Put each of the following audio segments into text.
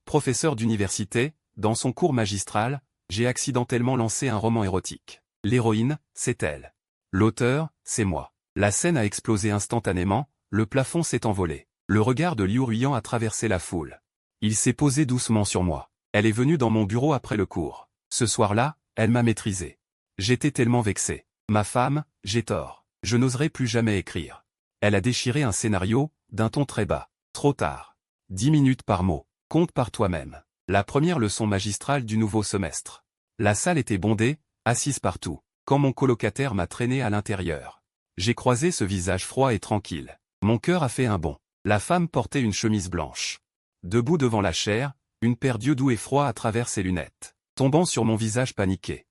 professeur d'université, dans son cours magistral, j'ai accidentellement lancé un roman érotique. L'héroïne, c'est elle. L'auteur, c'est moi. La scène a explosé instantanément, le plafond s'est envolé. Le regard de Liu Ruiyan a traversé la foule. Il s'est posé doucement sur moi. Elle est venue dans mon bureau après le cours. Ce soir-là, elle m'a maîtrisé. J'étais tellement vexé. Ma femme, j'ai tort. Je n'oserai plus jamais écrire. Elle a déchiré un scénario, d'un ton très bas. Trop tard. 10 minutes par mot. Compte par toi-même. La première leçon magistrale du nouveau semestre. La salle était bondée, assise partout, quand mon colocataire m'a traîné à l'intérieur. J'ai croisé ce visage froid et tranquille. Mon cœur a fait un bond. La femme portait une chemise blanche. Debout devant la chaire, une paire d'yeux doux et froids à travers ses lunettes, tombant sur mon visage paniqué.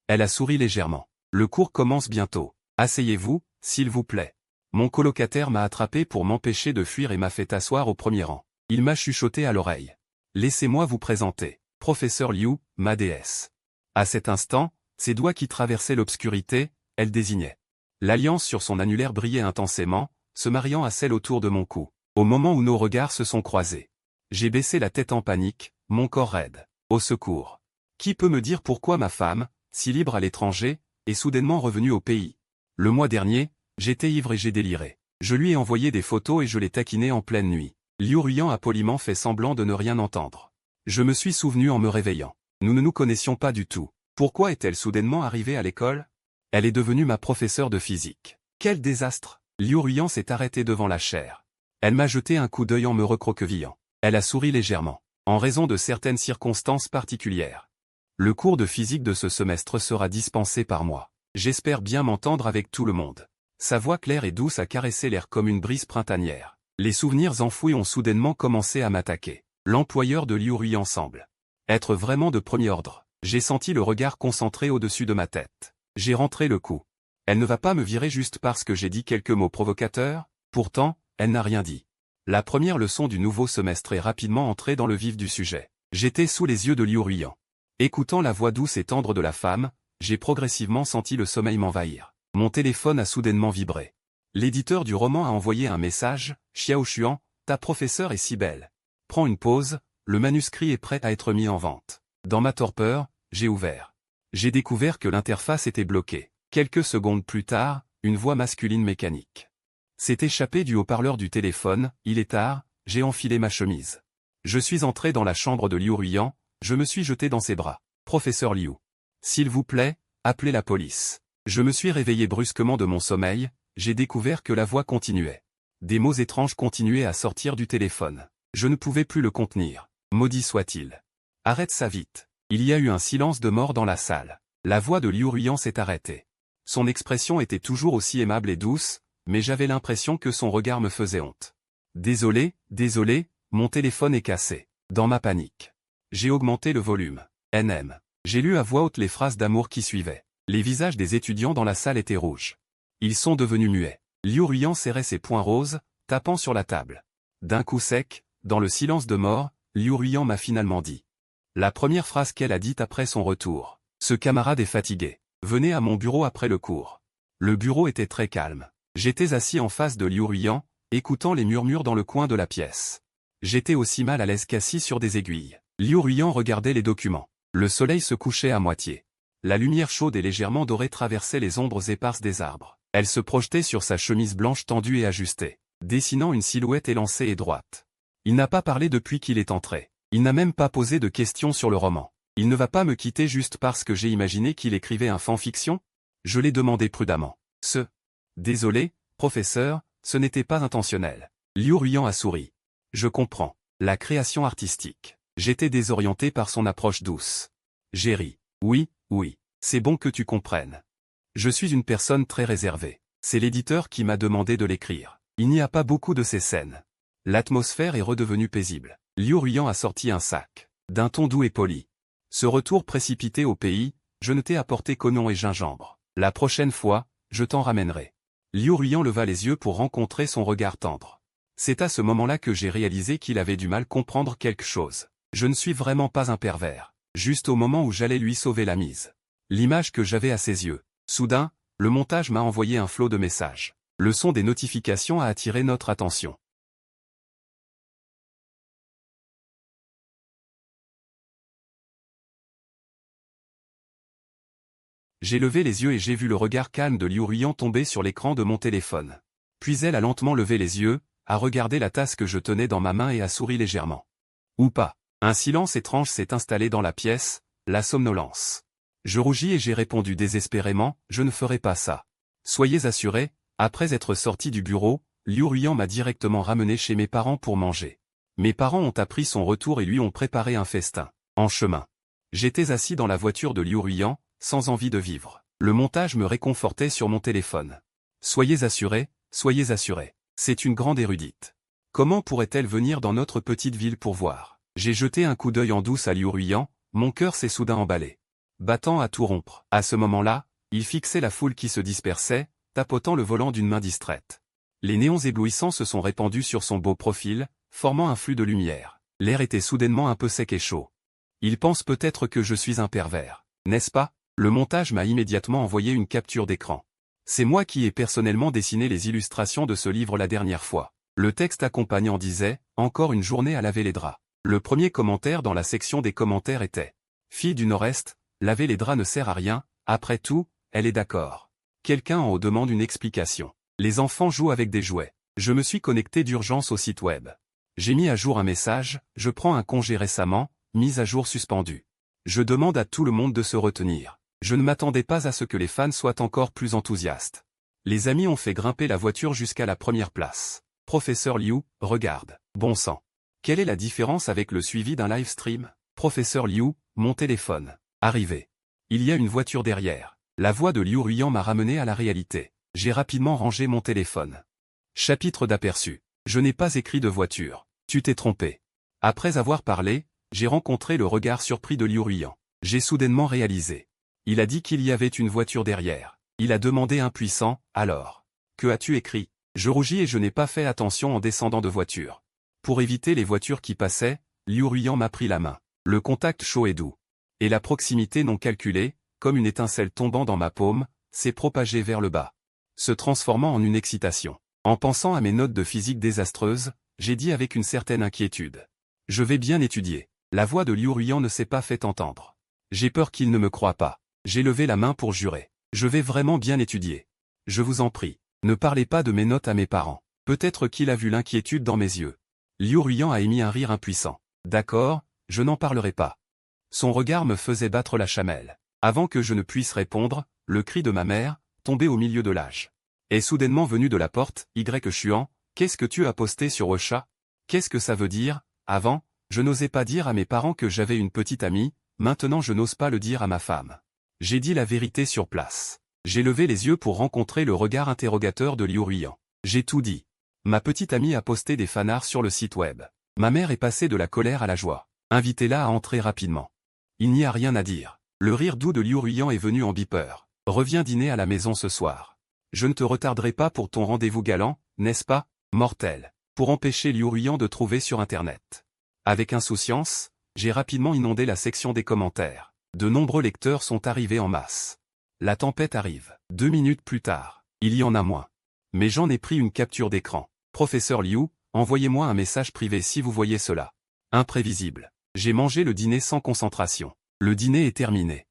Elle a souri légèrement. Le cours commence bientôt. Asseyez-vous, s'il vous plaît. Mon colocataire m'a attrapé pour m'empêcher de fuir et m'a fait asseoir au premier rang. Il m'a chuchoté à l'oreille. Laissez-moi vous présenter. Professeur Liu, ma déesse. À cet instant, ses doigts qui traversaient l'obscurité, elle désignait. L'alliance sur son annulaire brillait intensément, se mariant à celle autour de mon cou. Au moment où nos regards se sont croisés. J'ai baissé la tête en panique, mon corps raide. Au secours. Qui peut me dire pourquoi ma femme, si libre à l'étranger, est soudainement revenue au pays? Le mois dernier, j'étais ivre et j'ai déliré. Je lui ai envoyé des photos et je l'ai taquiné en pleine nuit. Liu Ruiyan a poliment fait semblant de ne rien entendre. Je me suis souvenu en me réveillant. Nous ne nous connaissions pas du tout. Pourquoi est-elle soudainement arrivée à l'école? Elle est devenue ma professeure de physique. Quel désastre! Liu Ruiyan s'est arrêtée devant la chaire. Elle m'a jeté un coup d'œil en me recroquevillant. Elle a souri légèrement, en raison de certaines circonstances particulières. Le cours de physique de ce semestre sera dispensé par moi. J'espère bien m'entendre avec tout le monde. Sa voix claire et douce a caressé l'air comme une brise printanière. Les souvenirs enfouis ont soudainement commencé à m'attaquer. L'employeur de Liu Ruiyan semble être vraiment de premier ordre. J'ai senti le regard concentré au-dessus de ma tête. J'ai rentré le coup. Elle ne va pas me virer juste parce que j'ai dit quelques mots provocateurs? Pourtant, elle n'a rien dit. La première leçon du nouveau semestre est rapidement entrée dans le vif du sujet. J'étais sous les yeux de Liu Ruiyan. Écoutant la voix douce et tendre de la femme, j'ai progressivement senti le sommeil m'envahir. Mon téléphone a soudainement vibré. L'éditeur du roman a envoyé un message. Xiao Xuan, ta professeure est si belle. Prends une pause, le manuscrit est prêt à être mis en vente. Dans ma torpeur, j'ai ouvert. J'ai découvert que l'interface était bloquée. Quelques secondes plus tard, une voix masculine mécanique s'est échappée du haut-parleur du téléphone. Il est tard, j'ai enfilé ma chemise. Je suis entré dans la chambre de Liu Ruiyan, je me suis jeté dans ses bras. Professeur Liu. S'il vous plaît, appelez la police. Je me suis réveillé brusquement de mon sommeil, j'ai découvert que la voix continuait. Des mots étranges continuaient à sortir du téléphone. Je ne pouvais plus le contenir. Maudit soit-il. Arrête ça vite. Il y a eu un silence de mort dans la salle. La voix de Liu Ruiyan s'est arrêtée. Son expression était toujours aussi aimable et douce, mais j'avais l'impression que son regard me faisait honte. Désolé, mon téléphone est cassé. Dans ma panique. J'ai augmenté le volume. NM. J'ai lu à voix haute les phrases d'amour qui suivaient. Les visages des étudiants dans la salle étaient rouges. Ils sont devenus muets. Liu Ruiyan serrait ses poings roses, tapant sur la table. D'un coup sec, dans le silence de mort, Liu Ruiyan m'a finalement dit. La première phrase qu'elle a dite après son retour. Ce camarade est fatigué. Venez à mon bureau après le cours. Le bureau était très calme. J'étais assis en face de Liu Ruiyan, écoutant les murmures dans le coin de la pièce. J'étais aussi mal à l'aise qu'assis sur des aiguilles. Liu Ruiyan regardait les documents. Le soleil se couchait à moitié. La lumière chaude et légèrement dorée traversait les ombres éparses des arbres. Elle se projetait sur sa chemise blanche tendue et ajustée, dessinant une silhouette élancée et droite. Il n'a pas parlé depuis qu'il est entré. Il n'a même pas posé de questions sur le roman. Il ne va pas me quitter juste parce que j'ai imaginé qu'il écrivait un fanfiction? Je l'ai demandé prudemment. Désolé, professeur, ce n'était pas intentionnel. Liu Ruiyan a souri. Je comprends. La création artistique. J'étais désorienté par son approche douce. J'ai ri. Oui, c'est bon que tu comprennes. Je suis une personne très réservée. C'est l'éditeur qui m'a demandé de l'écrire. Il n'y a pas beaucoup de ces scènes. L'atmosphère est redevenue paisible. Liu Ruiyan a sorti un sac, d'un ton doux et poli. Ce retour précipité au pays, je ne t'ai apporté qu'oignon et gingembre. La prochaine fois, je t'en ramènerai. Liu Ruiyan leva les yeux pour rencontrer son regard tendre. C'est à ce moment-là que j'ai réalisé qu'il avait du mal à comprendre quelque chose. Je ne suis vraiment pas un pervers. Juste au moment où j'allais lui sauver la mise. L'image que j'avais à ses yeux. Soudain, le montage m'a envoyé un flot de messages. Le son des notifications a attiré notre attention. J'ai levé les yeux et j'ai vu le regard calme de Liu Ruiyan tomber sur l'écran de mon téléphone. Puis elle a lentement levé les yeux, a regardé la tasse que je tenais dans ma main et a souri légèrement. Ou pas. Un silence étrange s'est installé dans la pièce, la somnolence. Je rougis et j'ai répondu désespérément, je ne ferai pas ça. Soyez assurés, après être sorti du bureau, Liu Ruiyan m'a directement ramené chez mes parents pour manger. Mes parents ont appris son retour et lui ont préparé un festin. En chemin. J'étais assis dans la voiture de Liu Ruiyan, sans envie de vivre. Le montage me réconfortait sur mon téléphone. Soyez assurés, c'est une grande érudite. Comment pourrait-elle venir dans notre petite ville pour voir? J'ai jeté un coup d'œil en douce à Liu Ruiyan, mon cœur s'est soudain emballé. Battant à tout rompre. À ce moment-là, il fixait la foule qui se dispersait, tapotant le volant d'une main distraite. Les néons éblouissants se sont répandus sur son beau profil, formant un flux de lumière. L'air était soudainement un peu sec et chaud. Il pense peut-être que je suis un pervers, n'est-ce pas? Le montage m'a immédiatement envoyé une capture d'écran. C'est moi qui ai personnellement dessiné les illustrations de ce livre la dernière fois. Le texte accompagnant disait « Encore une journée à laver les draps ». Le premier commentaire dans la section des commentaires était « Fille du Nord-Est, laver les draps ne sert à rien, après tout, elle est d'accord. » Quelqu'un en haut demande une explication. Les enfants jouent avec des jouets. Je me suis connecté d'urgence au site web. J'ai mis à jour un message, je prends un congé récemment, mise à jour suspendue. Je demande à tout le monde de se retenir. Je ne m'attendais pas à ce que les fans soient encore plus enthousiastes. Les amis ont fait grimper la voiture jusqu'à la première place. Professeur Liu, regarde. Bon sang. Quelle est la différence avec le suivi d'un live stream? Professeur Liu, mon téléphone. Arrivé. Il y a une voiture derrière. La voix de Liu Ruiyan m'a ramené à la réalité. J'ai rapidement rangé mon téléphone. Chapitre d'aperçu. Je n'ai pas écrit de voiture. Tu t'es trompé. Après avoir parlé, j'ai rencontré le regard surpris de Liu Ruiyan. J'ai soudainement réalisé. Il a dit qu'il y avait une voiture derrière. Il a demandé impuissant, alors. Que as-tu écrit? Je rougis et je n'ai pas fait attention en descendant de voiture. Pour éviter les voitures qui passaient, Liu Ruiyan m'a pris la main. Le contact chaud et doux. Et la proximité non calculée, comme une étincelle tombant dans ma paume, s'est propagée vers le bas, se transformant en une excitation. En pensant à mes notes de physique désastreuses, j'ai dit avec une certaine inquiétude. Je vais bien étudier. La voix de Liu Ruiyan ne s'est pas fait entendre. J'ai peur qu'il ne me croie pas. J'ai levé la main pour jurer. Je vais vraiment bien étudier. Je vous en prie, ne parlez pas de mes notes à mes parents. Peut-être qu'il a vu l'inquiétude dans mes yeux. Liu Ruiyan a émis un rire impuissant. D'accord, je n'en parlerai pas. Son regard me faisait battre la chamelle. Avant que je ne puisse répondre, le cri de ma mère, tombé au milieu de l'âge, est soudainement venu de la porte. Chuan, qu'est-ce que tu as posté sur Ocha? Qu'est-ce que ça veut dire? Avant, je n'osais pas dire à mes parents que j'avais une petite amie, maintenant je n'ose pas le dire à ma femme. J'ai dit la vérité sur place. J'ai levé les yeux pour rencontrer le regard interrogateur de Liu Ruiyan. J'ai tout dit. Ma petite amie a posté des fanarts sur le site web. Ma mère est passée de la colère à la joie. Invitez-la à entrer rapidement. Il n'y a rien à dire. Le rire doux de Liu Ruiyan est venu en beeper. Reviens dîner à la maison ce soir. Je ne te retarderai pas pour ton rendez-vous galant, n'est-ce pas, mortel? Pour empêcher Liu Ruiyan de trouver sur Internet. Avec insouciance, j'ai rapidement inondé la section des commentaires. De nombreux lecteurs sont arrivés en masse. La tempête arrive. 2 minutes plus tard, il y en a moins. Mais j'en ai pris une capture d'écran. Professeur Liu, envoyez-moi un message privé si vous voyez cela. Imprévisible. J'ai mangé le dîner sans concentration. Le dîner est terminé.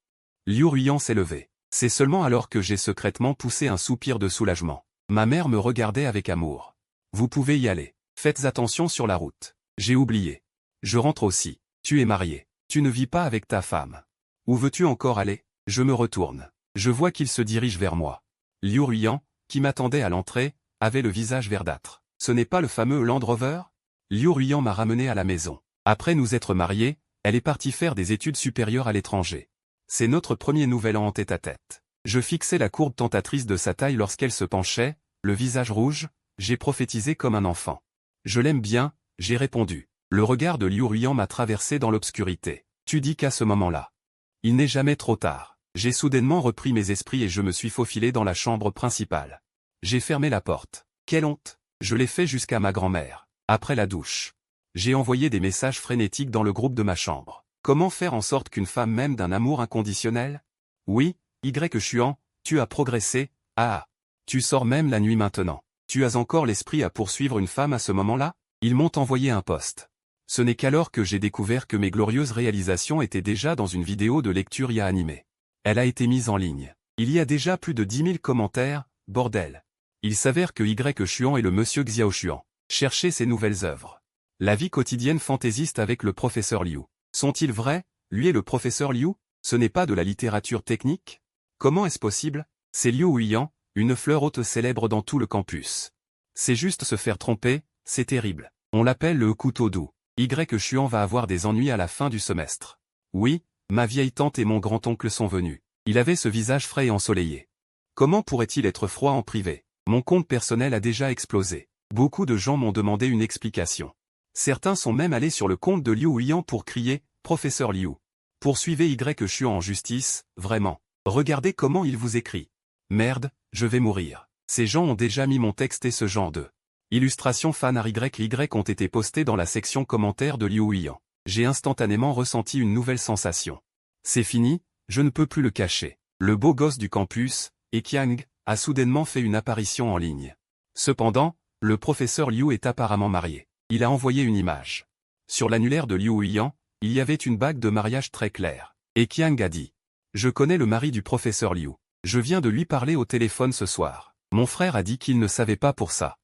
Liu Ruiyan s'est levé. C'est seulement alors que j'ai secrètement poussé un soupir de soulagement. Ma mère me regardait avec amour. Vous pouvez y aller. Faites attention sur la route. J'ai oublié. Je rentre aussi. Tu es marié. Tu ne vis pas avec ta femme. Où veux-tu encore aller? Je me retourne. Je vois qu'il se dirige vers moi. Liu Ruiyan, qui m'attendait à l'entrée, avait le visage verdâtre. Ce n'est pas le fameux Land Rover? Liu Ruiyan m'a ramené à la maison. Après nous être mariés, elle est partie faire des études supérieures à l'étranger. C'est notre premier nouvel an en tête-à-tête. Je fixais la courbe tentatrice de sa taille lorsqu'elle se penchait, le visage rouge, j'ai prophétisé comme un enfant. Je l'aime bien, j'ai répondu. Le regard de Liu Ruiyan m'a traversé dans l'obscurité. Tu dis qu'à ce moment-là. Il n'est jamais trop tard. J'ai soudainement repris mes esprits et je me suis faufilé dans la chambre principale. J'ai fermé la porte. Quelle honte! Je l'ai fait jusqu'à ma grand-mère. Après la douche. J'ai envoyé des messages frénétiques dans le groupe de ma chambre. Comment faire en sorte qu'une femme m'aime d'un amour inconditionnel? Oui, Chuan, tu as progressé, ah. Tu sors même la nuit maintenant. Tu as encore l'esprit à poursuivre une femme à ce moment-là? Ils m'ont envoyé un post. Ce n'est qu'alors que j'ai découvert que mes glorieuses réalisations étaient déjà dans une vidéo de lecture IA animée. Elle a été mise en ligne. Il y a déjà plus de 10 000 commentaires, bordel. Il s'avère que Y Chuan est le monsieur Xiao Chuan. Cherchez ses nouvelles œuvres. La vie quotidienne fantaisiste avec le professeur Liu. Sont-ils vrais, lui et le professeur Liu? Ce n'est pas de la littérature technique? Comment est-ce possible? C'est Liu Huiyan, une fleur haute célèbre dans tout le campus. C'est juste se faire tromper, c'est terrible. On l'appelle le couteau doux. Y Chuan va avoir des ennuis à la fin du semestre. Oui, ma vieille tante et mon grand-oncle sont venus. Il avait ce visage frais et ensoleillé. Comment pourrait-il être froid en privé? Mon compte personnel a déjà explosé. Beaucoup de gens m'ont demandé une explication. Certains sont même allés sur le compte de Liu Huiyan pour crier « Professeur Liu ». Poursuivez Y Chuan en justice, vraiment. Regardez comment il vous écrit. Merde, je vais mourir. Ces gens ont déjà mis mon texte et ce genre de illustrations fan à YY ont été postées dans la section commentaires de Liu Huiyan. J'ai instantanément ressenti une nouvelle sensation. C'est fini, je ne peux plus le cacher. Le beau gosse du campus, Eqiang, a soudainement fait une apparition en ligne. Cependant, le professeur Liu est apparemment marié. Il a envoyé une image. Sur l'annulaire de Liu Huiyan, il y avait une bague de mariage très claire. Eqiang a dit. Je connais le mari du professeur Liu. Je viens de lui parler au téléphone ce soir. Mon frère a dit qu'il ne savait pas pour ça.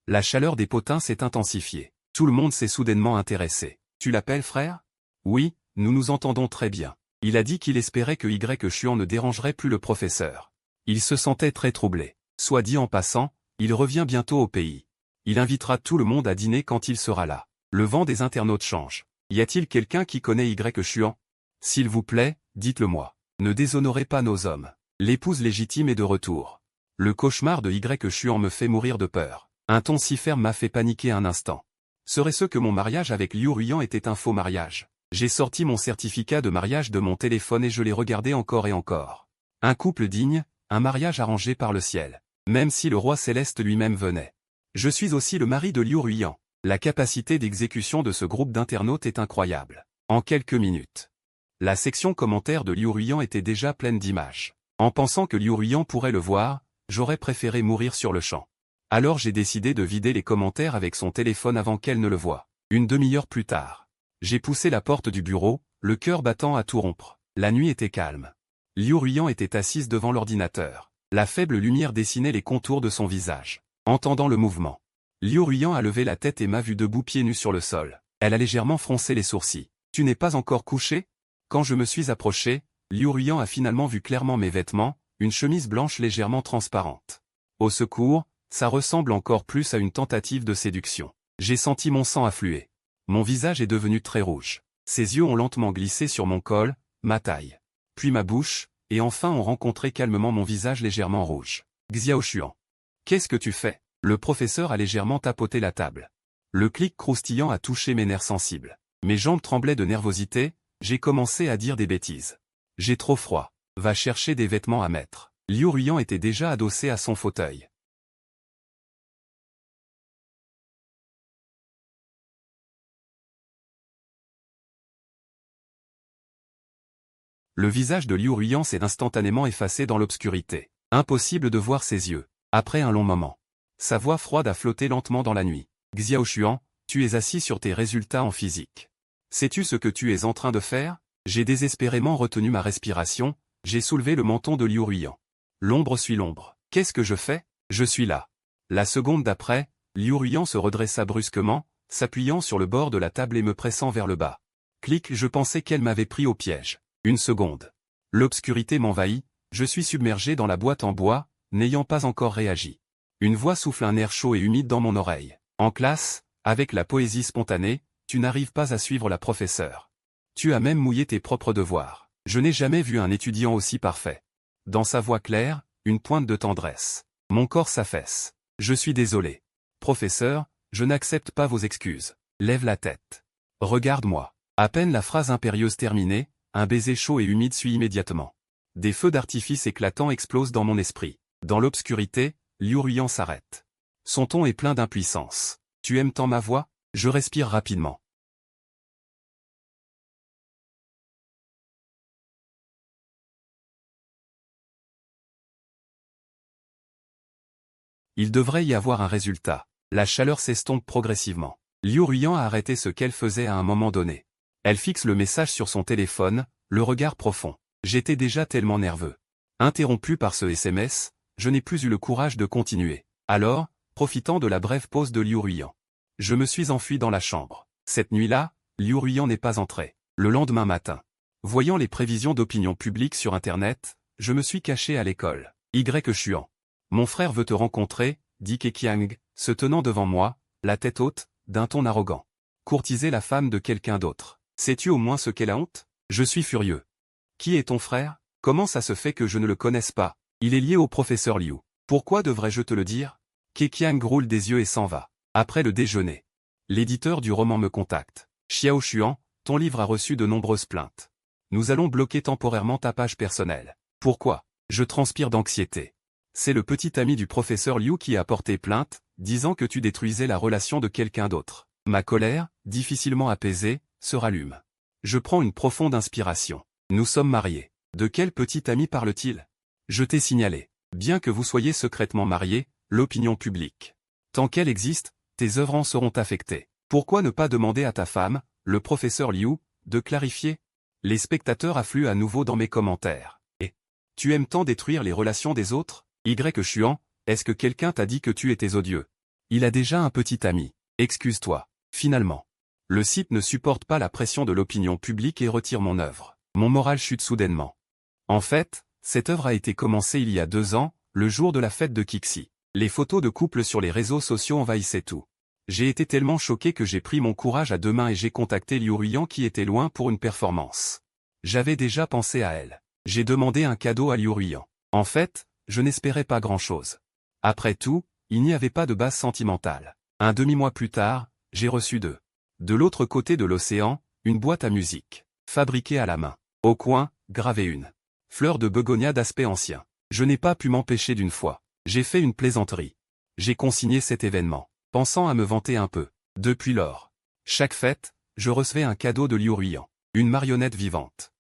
La chaleur des potins s'est intensifiée. Tout le monde s'est soudainement intéressé. Tu l'appelles frère? Oui, nous nous entendons très bien. Il a dit qu'il espérait que Y Chuan ne dérangerait plus le professeur. Il se sentait très troublé. Soit dit en passant, il revient bientôt au pays. Il invitera tout le monde à dîner quand il sera là. Le vent des internautes change. Y a-t-il quelqu'un qui connaît Y Chuan? S'il vous plaît, dites-le-moi. Ne déshonorez pas nos hommes. L'épouse légitime est de retour. Le cauchemar de Y Chuan me fait mourir de peur. Un ton si ferme m'a fait paniquer un instant. Serait-ce que mon mariage avec Liu Huiyan était un faux mariage? J'ai sorti mon certificat de mariage de mon téléphone et je l'ai regardé encore et encore. Un couple digne, un mariage arrangé par le ciel. Même si le roi céleste lui-même venait. Je suis aussi le mari de Liu Huiyan. La capacité d'exécution de ce groupe d'internautes est incroyable. En quelques minutes. La section commentaires de Liu Huiyan était déjà pleine d'images. En pensant que Liu Huiyan pourrait le voir, j'aurais préféré mourir sur le champ. Alors j'ai décidé de vider les commentaires avec son téléphone avant qu'elle ne le voie. Une demi-heure plus tard. J'ai poussé la porte du bureau, le cœur battant à tout rompre. La nuit était calme. Liu Huiyan était assise devant l'ordinateur. La faible lumière dessinait les contours de son visage. Entendant le mouvement. Liu Huiyan a levé la tête et m'a vu debout pieds nus sur le sol. Elle a légèrement froncé les sourcils. Tu n'es pas encore couché? Quand je me suis approché, Liu Huiyan a finalement vu clairement mes vêtements, une chemise blanche légèrement transparente. Au secours, ça ressemble encore plus à une tentative de séduction. J'ai senti mon sang affluer. Mon visage est devenu très rouge. Ses yeux ont lentement glissé sur mon col, ma taille. Puis ma bouche, et enfin ont rencontré calmement mon visage légèrement rouge. Xiao Chuan. Qu'est-ce que tu fais? Le professeur a légèrement tapoté la table. Le clic croustillant a touché mes nerfs sensibles. Mes jambes tremblaient de nervosité, j'ai commencé à dire des bêtises. J'ai trop froid. Va chercher des vêtements à mettre. Liu Huiyan était déjà adossé à son fauteuil. Le visage de Liu Huiyan s'est instantanément effacé dans l'obscurité. Impossible de voir ses yeux. Après un long moment. Sa voix froide a flotté lentement dans la nuit. Xiao Chuan, tu es assis sur tes résultats en physique. Sais-tu ce que tu es en train de faire? J'ai désespérément retenu ma respiration, j'ai soulevé le menton de Liu Huiyan. L'ombre suit l'ombre. Qu'est-ce que je fais? Je suis là. La seconde d'après, Liu Huiyan se redressa brusquement, s'appuyant sur le bord de la table et me pressant vers le bas. Clic, je pensais qu'elle m'avait pris au piège. Une seconde. L'obscurité m'envahit, je suis submergé dans la boîte en bois, n'ayant pas encore réagi. Une voix souffle un air chaud et humide dans mon oreille. En classe, avec la poésie spontanée, tu n'arrives pas à suivre la professeure. Tu as même mouillé tes propres devoirs. Je n'ai jamais vu un étudiant aussi parfait. Dans sa voix claire, une pointe de tendresse. Mon corps s'affaisse. Je suis désolé. Professeur, je n'accepte pas vos excuses. Lève la tête. Regarde-moi. À peine la phrase impérieuse terminée, un baiser chaud et humide suit immédiatement. Des feux d'artifice éclatants explosent dans mon esprit. Dans l'obscurité, Liu Huiyan s'arrête. Son ton est plein d'impuissance. Tu aimes tant ma voix? Je respire rapidement. Il devrait y avoir un résultat. La chaleur s'estompe progressivement. Liu Huiyan a arrêté ce qu'elle faisait à un moment donné. Elle fixe le message sur son téléphone, le regard profond. J'étais déjà tellement nerveux. Interrompu par ce SMS, je n'ai plus eu le courage de continuer. Alors, profitant de la brève pause de Liu Ruiyan, je me suis enfui dans la chambre. Cette nuit-là, Liu Ruiyan n'est pas entré. Le lendemain matin, voyant les prévisions d'opinion publique sur Internet, je me suis caché à l'école. Xuan. Mon frère veut te rencontrer, dit Keqiang, se tenant devant moi, la tête haute, d'un ton arrogant. Courtiser la femme de quelqu'un d'autre. Sais-tu au moins ce qu'est la honte? Je suis furieux. Qui est ton frère? Comment ça se fait que je ne le connaisse pas? Il est lié au professeur Liu. Pourquoi devrais-je te le dire? Keqiang roule des yeux et s'en va. Après le déjeuner, l'éditeur du roman me contacte. Xiao Xuan, ton livre a reçu de nombreuses plaintes. Nous allons bloquer temporairement ta page personnelle. Pourquoi? Je transpire d'anxiété. C'est le petit ami du professeur Liu qui a porté plainte, disant que tu détruisais la relation de quelqu'un d'autre. Ma colère, difficilement apaisée, se rallume. Je prends une profonde inspiration. Nous sommes mariés. De quel petit ami parle-t-il? Je t'ai signalé. Bien que vous soyez secrètement mariés, l'opinion publique, tant qu'elle existe, tes œuvres en seront affectées. Pourquoi ne pas demander à ta femme, le professeur Liu, de clarifier? Les spectateurs affluent à nouveau dans mes commentaires. Et tu aimes tant détruire les relations des autres? Xuan, est-ce que quelqu'un t'a dit que tu étais odieux? Il a déjà un petit ami. Excuse-toi. Finalement, le site ne supporte pas la pression de l'opinion publique et retire mon œuvre. Mon moral chute soudainement. En fait, cette œuvre a été commencée il y a 2 ans, le jour de la fête de Qixi. Les photos de couple sur les réseaux sociaux envahissaient tout. J'ai été tellement choqué que j'ai pris mon courage à 2 mains et j'ai contacté Liu Ruiyan qui était loin pour une performance. J'avais déjà pensé à elle. J'ai demandé un cadeau à Liu Ruiyan. En fait, je n'espérais pas grand-chose. Après tout, il n'y avait pas de base sentimentale. Un demi-mois plus tard, j'ai reçu de l'autre côté de l'océan, une boîte à musique, fabriquée à la main. Au coin, gravée une fleur de begonia d'aspect ancien. Je n'ai pas pu m'empêcher d'une fois. J'ai fait une plaisanterie. J'ai consigné cet événement, pensant à me vanter un peu. Depuis lors, chaque fête, je recevais un cadeau de Liu Ruiyan. Une marionnette vivante.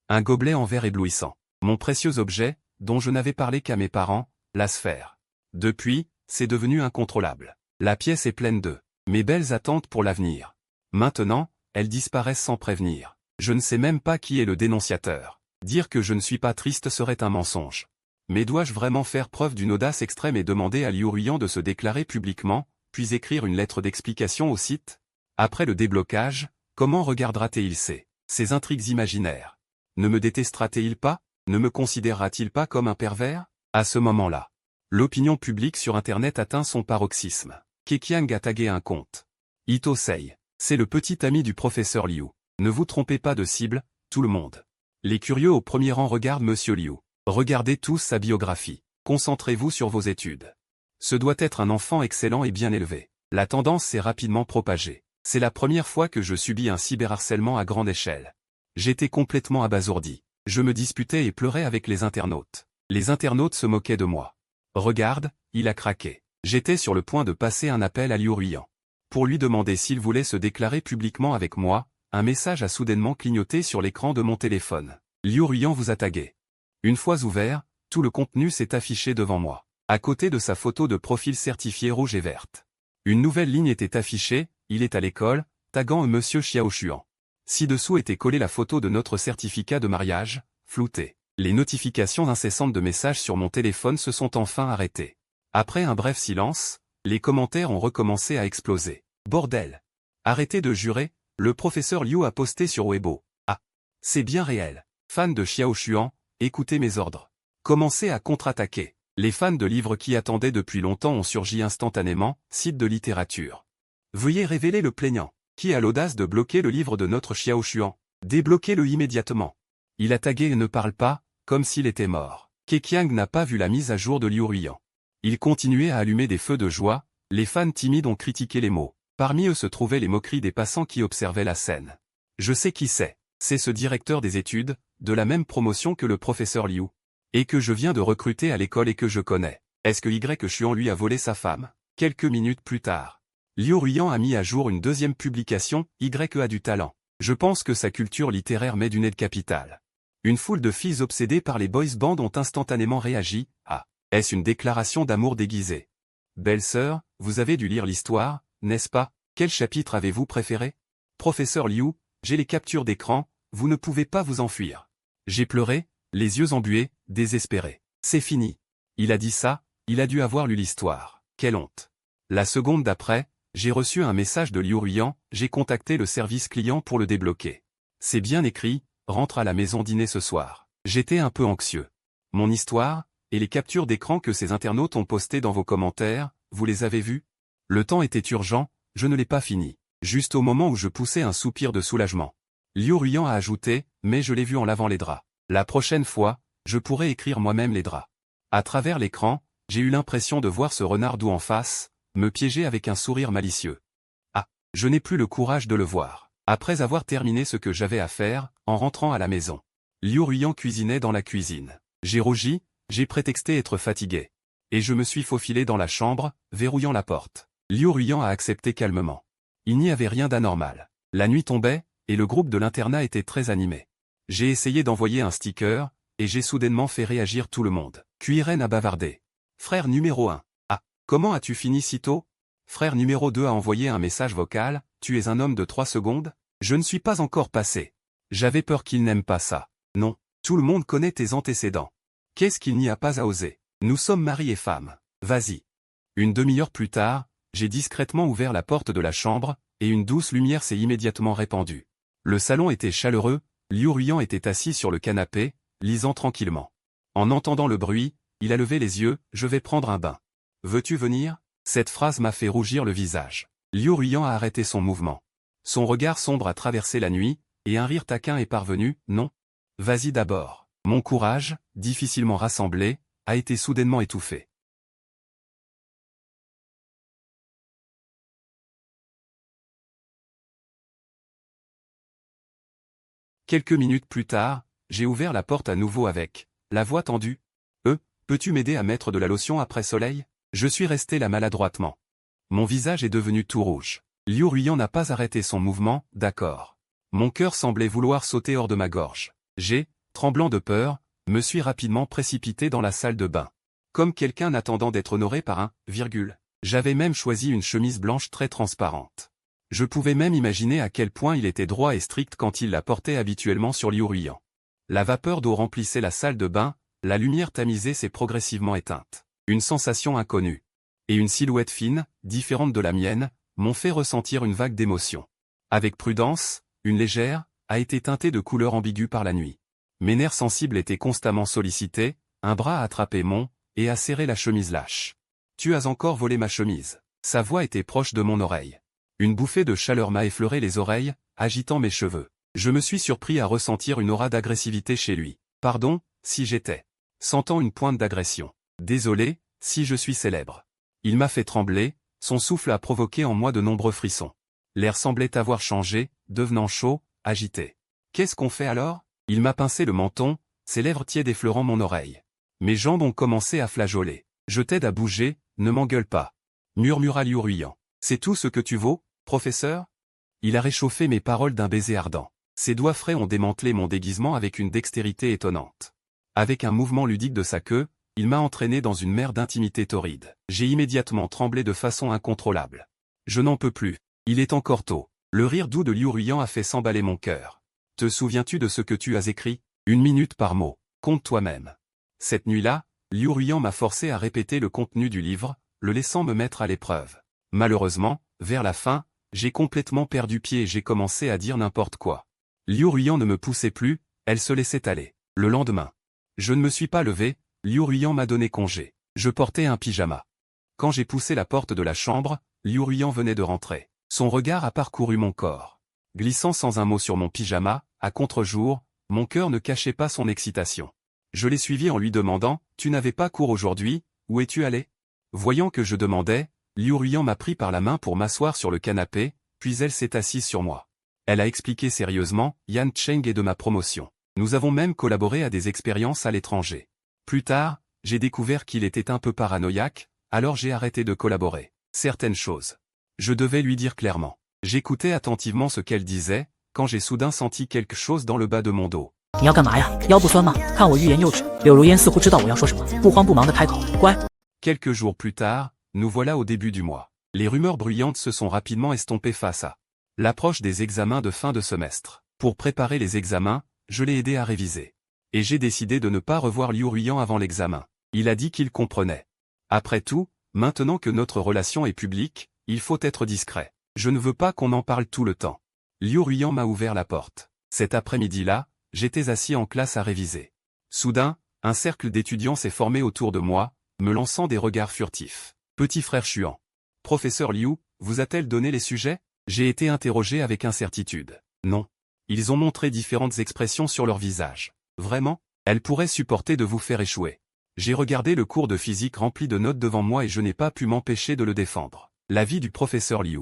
Un gobelet en verre éblouissant. Mon précieux objet, dont je n'avais parlé qu'à mes parents, la sphère. Depuis, c'est devenu incontrôlable. La pièce est pleine de mes belles attentes pour l'avenir. Maintenant, elles disparaissent sans prévenir. Je ne sais même pas qui est le dénonciateur. Dire que je ne suis pas triste serait un mensonge. Mais dois-je vraiment faire preuve d'une audace extrême et demander à Liu Ruiyan de se déclarer publiquement, puis écrire une lettre d'explication au site? Après le déblocage, comment regardera-t-il ces intrigues imaginaires? Ne me détestera-t-il pas? Ne me considérera-t-il pas comme un pervers? À ce moment-là, l'opinion publique sur Internet atteint son paroxysme. Keqiang a tagué un compte. Itosei, c'est le petit ami du professeur Liu. Ne vous trompez pas de cible, tout le monde. Les curieux au premier rang regardent Monsieur Liu. Regardez tous sa biographie. Concentrez-vous sur vos études. Ce doit être un enfant excellent et bien élevé. La tendance s'est rapidement propagée. C'est la première fois que je subis un cyberharcèlement à grande échelle. J'étais complètement abasourdi. Je me disputais et pleurais avec les internautes. Les internautes se moquaient de moi. Regarde, il a craqué. J'étais sur le point de passer un appel à Liu Ruiyan. Pour lui demander s'il voulait se déclarer publiquement avec moi, un message a soudainement clignoté sur l'écran de mon téléphone. Liu Ruiyan vous a tagué. Une fois ouvert, tout le contenu s'est affiché devant moi. À côté de sa photo de profil certifiée rouge et verte. Une nouvelle ligne était affichée, il est à l'école, taguant un monsieur Xiao Xuan. Ci-dessous était collée la photo de notre certificat de mariage, flouté. Les notifications incessantes de messages sur mon téléphone se sont enfin arrêtées. Après un bref silence, les commentaires ont recommencé à exploser. Bordel! Arrêtez de jurer, le professeur Liu a posté sur Weibo. Ah! C'est bien réel. Fans de Xiao Xuan, écoutez mes ordres. Commencez à contre-attaquer. Les fans de livres qui attendaient depuis longtemps ont surgi instantanément, site de littérature. Veuillez révéler le plaignant. Qui a l'audace de bloquer le livre de notre Xiao Xuan? Débloquez-le immédiatement. Il a tagué et ne parle pas, comme s'il était mort. Keqiang n'a pas vu la mise à jour de Liu Ruiyan. Il continuait à allumer des feux de joie, les fans timides ont critiqué les mots. Parmi eux se trouvaient les moqueries des passants qui observaient la scène. Je sais qui c'est. C'est ce directeur des études, de la même promotion que le professeur Liu. Et que je viens de recruter à l'école et que je connais. Est-ce que Xuan lui a volé sa femme? Quelques minutes plus tard, Liu Ruiyan a mis à jour une deuxième publication, a du talent. Je pense que sa culture littéraire met d'une aide capitale. Une foule de filles obsédées par les boys bands ont instantanément réagi. Ah, est-ce une déclaration d'amour déguisée? Belle sœur, vous avez dû lire l'histoire, n'est-ce pas? Quel chapitre avez-vous préféré? Professeur Liu, j'ai les captures d'écran, vous ne pouvez pas vous enfuir. J'ai pleuré, les yeux embués, désespéré. C'est fini. Il a dit ça, il a dû avoir lu l'histoire. Quelle honte. La seconde d'après, j'ai reçu un message de Liu Ruiyan, j'ai contacté le service client pour le débloquer. C'est bien écrit, rentre à la maison dîner ce soir. J'étais un peu anxieux. Mon histoire, et les captures d'écran que ces internautes ont postées dans vos commentaires, vous les avez vues? Le temps était urgent, je ne l'ai pas fini. Juste au moment où je poussais un soupir de soulagement. Liu Ruiyan a ajouté, mais je l'ai vu en lavant les draps. La prochaine fois, je pourrai écrire moi-même les draps. À travers l'écran, j'ai eu l'impression de voir ce renard doux en face, me piéger avec un sourire malicieux. Ah, je n'ai plus le courage de le voir. Après avoir terminé ce que j'avais à faire, en rentrant à la maison. Liu Ruiyan cuisinait dans la cuisine. J'ai rougi, j'ai prétexté être fatigué. Et je me suis faufilé dans la chambre, verrouillant la porte. Liu Ruiyan a accepté calmement. Il n'y avait rien d'anormal. La nuit tombait, et le groupe de l'internat était très animé. J'ai essayé d'envoyer un sticker, et j'ai soudainement fait réagir tout le monde. Kuiren a bavardé. Frère numéro 1. Ah, comment as-tu fini si tôt? Frère numéro 2 a envoyé un message vocal, tu es un homme de 3 secondes? Je ne suis pas encore passé. J'avais peur qu'il n'aime pas ça. Non, tout le monde connaît tes antécédents. Qu'est-ce qu'il n'y a pas à oser? Nous sommes mari et femme. Vas-y. Une demi-heure plus tard, j'ai discrètement ouvert la porte de la chambre, et une douce lumière s'est immédiatement répandue. Le salon était chaleureux, Liu Ruiyan était assis sur le canapé, lisant tranquillement. En entendant le bruit, il a levé les yeux, je vais prendre un bain. Veux-tu venir? Cette phrase m'a fait rougir le visage. Liu Ruiyan a arrêté son mouvement. Son regard sombre a traversé la nuit, et un rire taquin est parvenu, non? Vas-y d'abord. Mon courage, difficilement rassemblé, a été soudainement étouffé. Quelques minutes plus tard, j'ai ouvert la porte à nouveau avec la voix tendue. Peux-tu m'aider à mettre de la lotion après soleil? Je suis resté là maladroitement. Mon visage est devenu tout rouge. Liu Ruiyan n'a pas arrêté son mouvement, d'accord. Mon cœur semblait vouloir sauter hors de ma gorge. J'ai, tremblant de peur, me suis rapidement précipité dans la salle de bain. Comme quelqu'un attendant d'être honoré par un, virgule. J'avais même choisi une chemise blanche très transparente. Je pouvais même imaginer à quel point il était droit et strict quand il la portait habituellement sur Liu Ruiyan. La vapeur d'eau remplissait la salle de bain, la lumière tamisée s'est progressivement éteinte. Une sensation inconnue. Et une silhouette fine, différente de la mienne, m'ont fait ressentir une vague d'émotion. Avec prudence, une légère, a été teintée de couleurs ambiguës par la nuit. Mes nerfs sensibles étaient constamment sollicités, un bras a attrapé mon, et a serré la chemise lâche. Tu as encore volé ma chemise. Sa voix était proche de mon oreille. Une bouffée de chaleur m'a effleuré les oreilles, agitant mes cheveux. Je me suis surpris à ressentir une aura d'agressivité chez lui. Pardon, si j'étais. Sentant une pointe d'agression. Désolé, si je suis célèbre. Il m'a fait trembler, son souffle a provoqué en moi de nombreux frissons. L'air semblait avoir changé, devenant chaud, agité. Qu'est-ce qu'on fait alors? Il m'a pincé le menton, ses lèvres tièdes effleurant mon oreille. Mes jambes ont commencé à flageoler. Je t'aide à bouger, ne m'engueule pas. Murmura Liu Ruiyan. C'est tout ce que tu vaux, professeur? Il a réchauffé mes paroles d'un baiser ardent. Ses doigts frais ont démantelé mon déguisement avec une dextérité étonnante. Avec un mouvement ludique de sa queue, il m'a entraîné dans une mer d'intimité torride. J'ai immédiatement tremblé de façon incontrôlable. Je n'en peux plus. Il est encore tôt. Le rire doux de Liu Ruiyan a fait s'emballer mon cœur. Te souviens-tu de ce que tu as écrit? 1 minute par mot. Compte toi-même. Cette nuit-là, Liu Ruiyan m'a forcé à répéter le contenu du livre, le laissant me mettre à l'épreuve. Malheureusement, vers la fin, j'ai complètement perdu pied et j'ai commencé à dire n'importe quoi. Liu Ruiyan ne me poussait plus, elle se laissait aller. Le lendemain. Je ne me suis pas levé, Liu Ruiyan m'a donné congé. Je portais un pyjama. Quand j'ai poussé la porte de la chambre, Liu Ruiyan venait de rentrer. Son regard a parcouru mon corps. Glissant sans un mot sur mon pyjama, à contre-jour, mon cœur ne cachait pas son excitation. Je l'ai suivi en lui demandant, « Tu n'avais pas cours aujourd'hui, où es-tu allé ?» Voyant que je demandais, Liu Ruiyan m'a pris par la main pour m'asseoir sur le canapé, puis elle s'est assise sur moi. Elle a expliqué sérieusement, Yan Cheng est de ma promotion. Nous avons même collaboré à des expériences à l'étranger. Plus tard, j'ai découvert qu'il était un peu paranoïaque, alors j'ai arrêté de collaborer. Certaines choses. Je devais lui dire clairement. J'écoutais attentivement ce qu'elle disait, quand j'ai soudain senti quelque chose dans le bas de mon dos. 你要干嘛呀？腰不酸吗？看我欲言又止。柳如烟似乎知道我要说什么，不慌不忙地开口：“乖。” Quelques jours plus tard, nous voilà au début du mois. Les rumeurs bruyantes se sont rapidement estompées face à l'approche des examens de fin de semestre. Pour préparer les examens, je l'ai aidé à réviser. Et j'ai décidé de ne pas revoir Liu Ruiyan avant l'examen. Il a dit qu'il comprenait. Après tout, maintenant que notre relation est publique, il faut être discret. Je ne veux pas qu'on en parle tout le temps. Liu Ruiyan m'a ouvert la porte. Cet après-midi-là, j'étais assis en classe à réviser. Soudain, un cercle d'étudiants s'est formé autour de moi, me lançant des regards furtifs. Petit frère Chuan. Professeur Liu, vous a-t-elle donné les sujets? J'ai été interrogé avec incertitude. Non. Ils ont montré différentes expressions sur leur visage. Vraiment? Elle pourrait supporter de vous faire échouer. J'ai regardé le cours de physique rempli de notes devant moi et je n'ai pas pu m'empêcher de le défendre. L'avis du professeur Liu.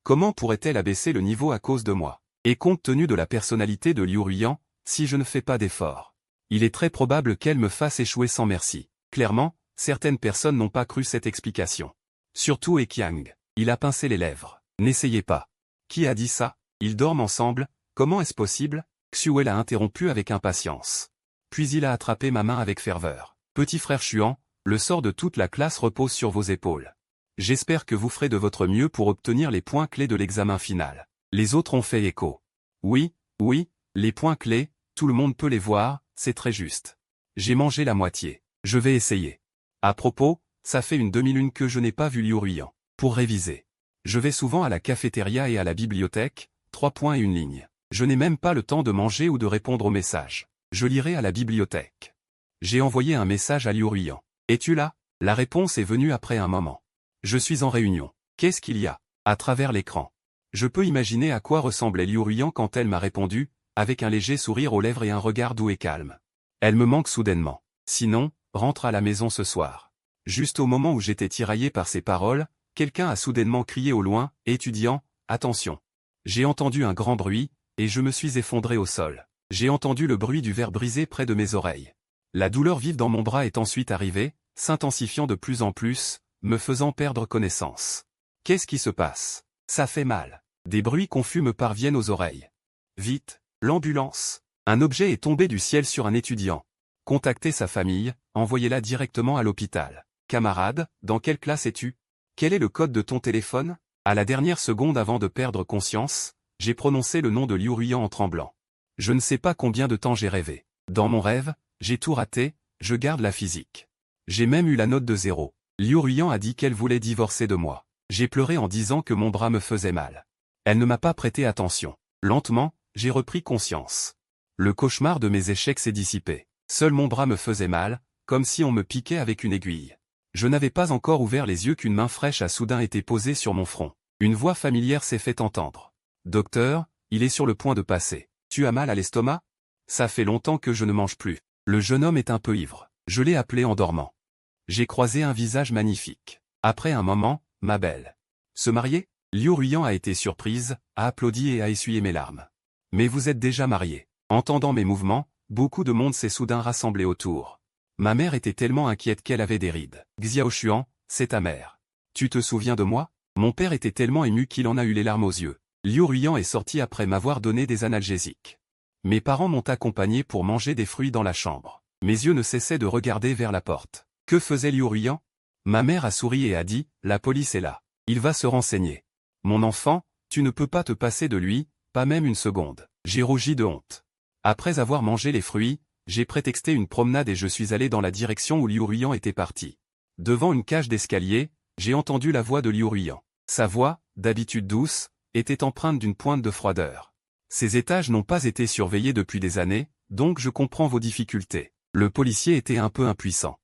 Comment pourrait-elle abaisser le niveau à cause de moi? Et compte tenu de la personnalité de Liu Ruiyan, si je ne fais pas d'effort, il est très probable qu'elle me fasse échouer sans merci. Clairement, certaines personnes n'ont pas cru cette explication. Surtout Eqiang. Il a pincé les lèvres. N'essayez pas. Qui a dit ça? Ils dorment ensemble, comment est-ce possible? Xuel a interrompu avec impatience. Puis il a attrapé ma main avec ferveur. Petit frère Chuan, le sort de toute la classe repose sur vos épaules. J'espère que vous ferez de votre mieux pour obtenir les points clés de l'examen final. Les autres ont fait écho. Oui, les points clés, tout le monde peut les voir, c'est très juste. J'ai mangé la moitié. Je vais essayer. À propos, ça fait une demi-lune que je n'ai pas vu Liu Ruiyan. Pour réviser. Je vais souvent à la cafétéria et à la bibliothèque, 3 points et une ligne. Je n'ai même pas le temps de manger ou de répondre aux messages. Je lirai à la bibliothèque. J'ai envoyé un message à Liu Ruiyan. Es-tu là? La réponse est venue après un moment. Je suis en réunion. Qu'est-ce qu'il y a? À travers l'écran. Je peux imaginer à quoi ressemblait Liu Ruiyan quand elle m'a répondu, avec un léger sourire aux lèvres et un regard doux et calme. Elle me manque soudainement. Sinon, rentre à la maison ce soir. Juste au moment où j'étais tiraillé par ces paroles, quelqu'un a soudainement crié au loin, « Étudiant, attention !» J'ai entendu un grand bruit, et je me suis effondré au sol. J'ai entendu le bruit du verre brisé près de mes oreilles. La douleur vive dans mon bras est ensuite arrivée, s'intensifiant de plus en plus, me faisant perdre connaissance. Qu'est-ce qui se passe? Ça fait mal. Des bruits confus me parviennent aux oreilles. Vite, l'ambulance. Un objet est tombé du ciel sur un étudiant. Contactez sa famille, envoyez-la directement à l'hôpital. Camarade, dans quelle classe es-tu? Quel est le code de ton téléphone? À la dernière seconde avant de perdre conscience, j'ai prononcé le nom de Liu Ruiyan en tremblant. Je ne sais pas combien de temps j'ai rêvé. Dans mon rêve, j'ai tout raté, je garde la physique. J'ai même eu la note de 0. Liu Ruiyan a dit qu'elle voulait divorcer de moi. J'ai pleuré en disant que mon bras me faisait mal. Elle ne m'a pas prêté attention. Lentement, j'ai repris conscience. Le cauchemar de mes échecs s'est dissipé. Seul mon bras me faisait mal, comme si on me piquait avec une aiguille. Je n'avais pas encore ouvert les yeux qu'une main fraîche a soudain été posée sur mon front. Une voix familière s'est fait entendre. « Docteur, il est sur le point de passer. Tu as mal à l'estomac? Ça fait longtemps que je ne mange plus. » Le jeune homme est un peu ivre. Je l'ai appelé en dormant. J'ai croisé un visage magnifique. Après un moment, ma belle. Se marier? Liu Ruiyan a été surprise, a applaudi et a essuyé mes larmes. Mais vous êtes déjà marié. Entendant mes mouvements, beaucoup de monde s'est soudain rassemblé autour. Ma mère était tellement inquiète qu'elle avait des rides. Xiao Chuan, c'est ta mère. Tu te souviens de moi? Mon père était tellement ému qu'il en a eu les larmes aux yeux. Liu Ruiyan est sorti après m'avoir donné des analgésiques. Mes parents m'ont accompagné pour manger des fruits dans la chambre. Mes yeux ne cessaient de regarder vers la porte. Que faisait Liu Ruiyan? Ma mère a souri et a dit, la police est là. Il va se renseigner. Mon enfant, tu ne peux pas te passer de lui, pas même une seconde. J'ai rougi de honte. Après avoir mangé les fruits, j'ai prétexté une promenade et je suis allé dans la direction où Liu Ruiyan était parti. Devant une cage d'escalier, j'ai entendu la voix de Liu Ruiyan. Sa voix, d'habitude douce, était empreinte d'une pointe de froideur. Ces étages n'ont pas été surveillés depuis des années, donc je comprends vos difficultés. Le policier était un peu impuissant.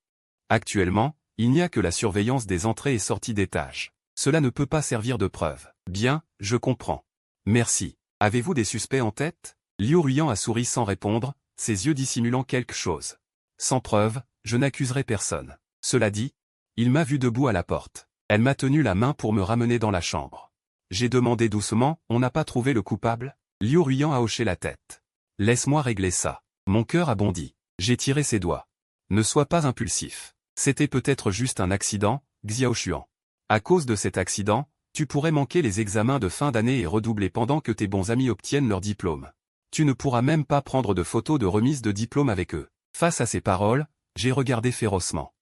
Actuellement, il n'y a que la surveillance des entrées et sorties d'étages. Cela ne peut pas servir de preuve. Bien, je comprends. Merci. Avez-vous des suspects en tête? Liu Ruiyan a souri sans répondre, ses yeux dissimulant quelque chose. Sans preuve, je n'accuserai personne. Cela dit, il m'a vu debout à la porte. Elle m'a tenu la main pour me ramener dans la chambre. J'ai demandé doucement, on n'a pas trouvé le coupable? Liu Ruiyan a hoché la tête. Laisse-moi régler ça. Mon cœur a bondi. J'ai tiré ses doigts. Ne sois pas impulsif. C'était peut-être juste un accident, Xiao Chuan. À cause de cet accident, tu pourrais manquer les examens de fin d'année et redoubler pendant que tes bons amis obtiennent leur diplôme. Tu ne pourras même pas prendre de photos de remise de diplôme avec eux. Face à ces paroles, j'ai regardé férocement.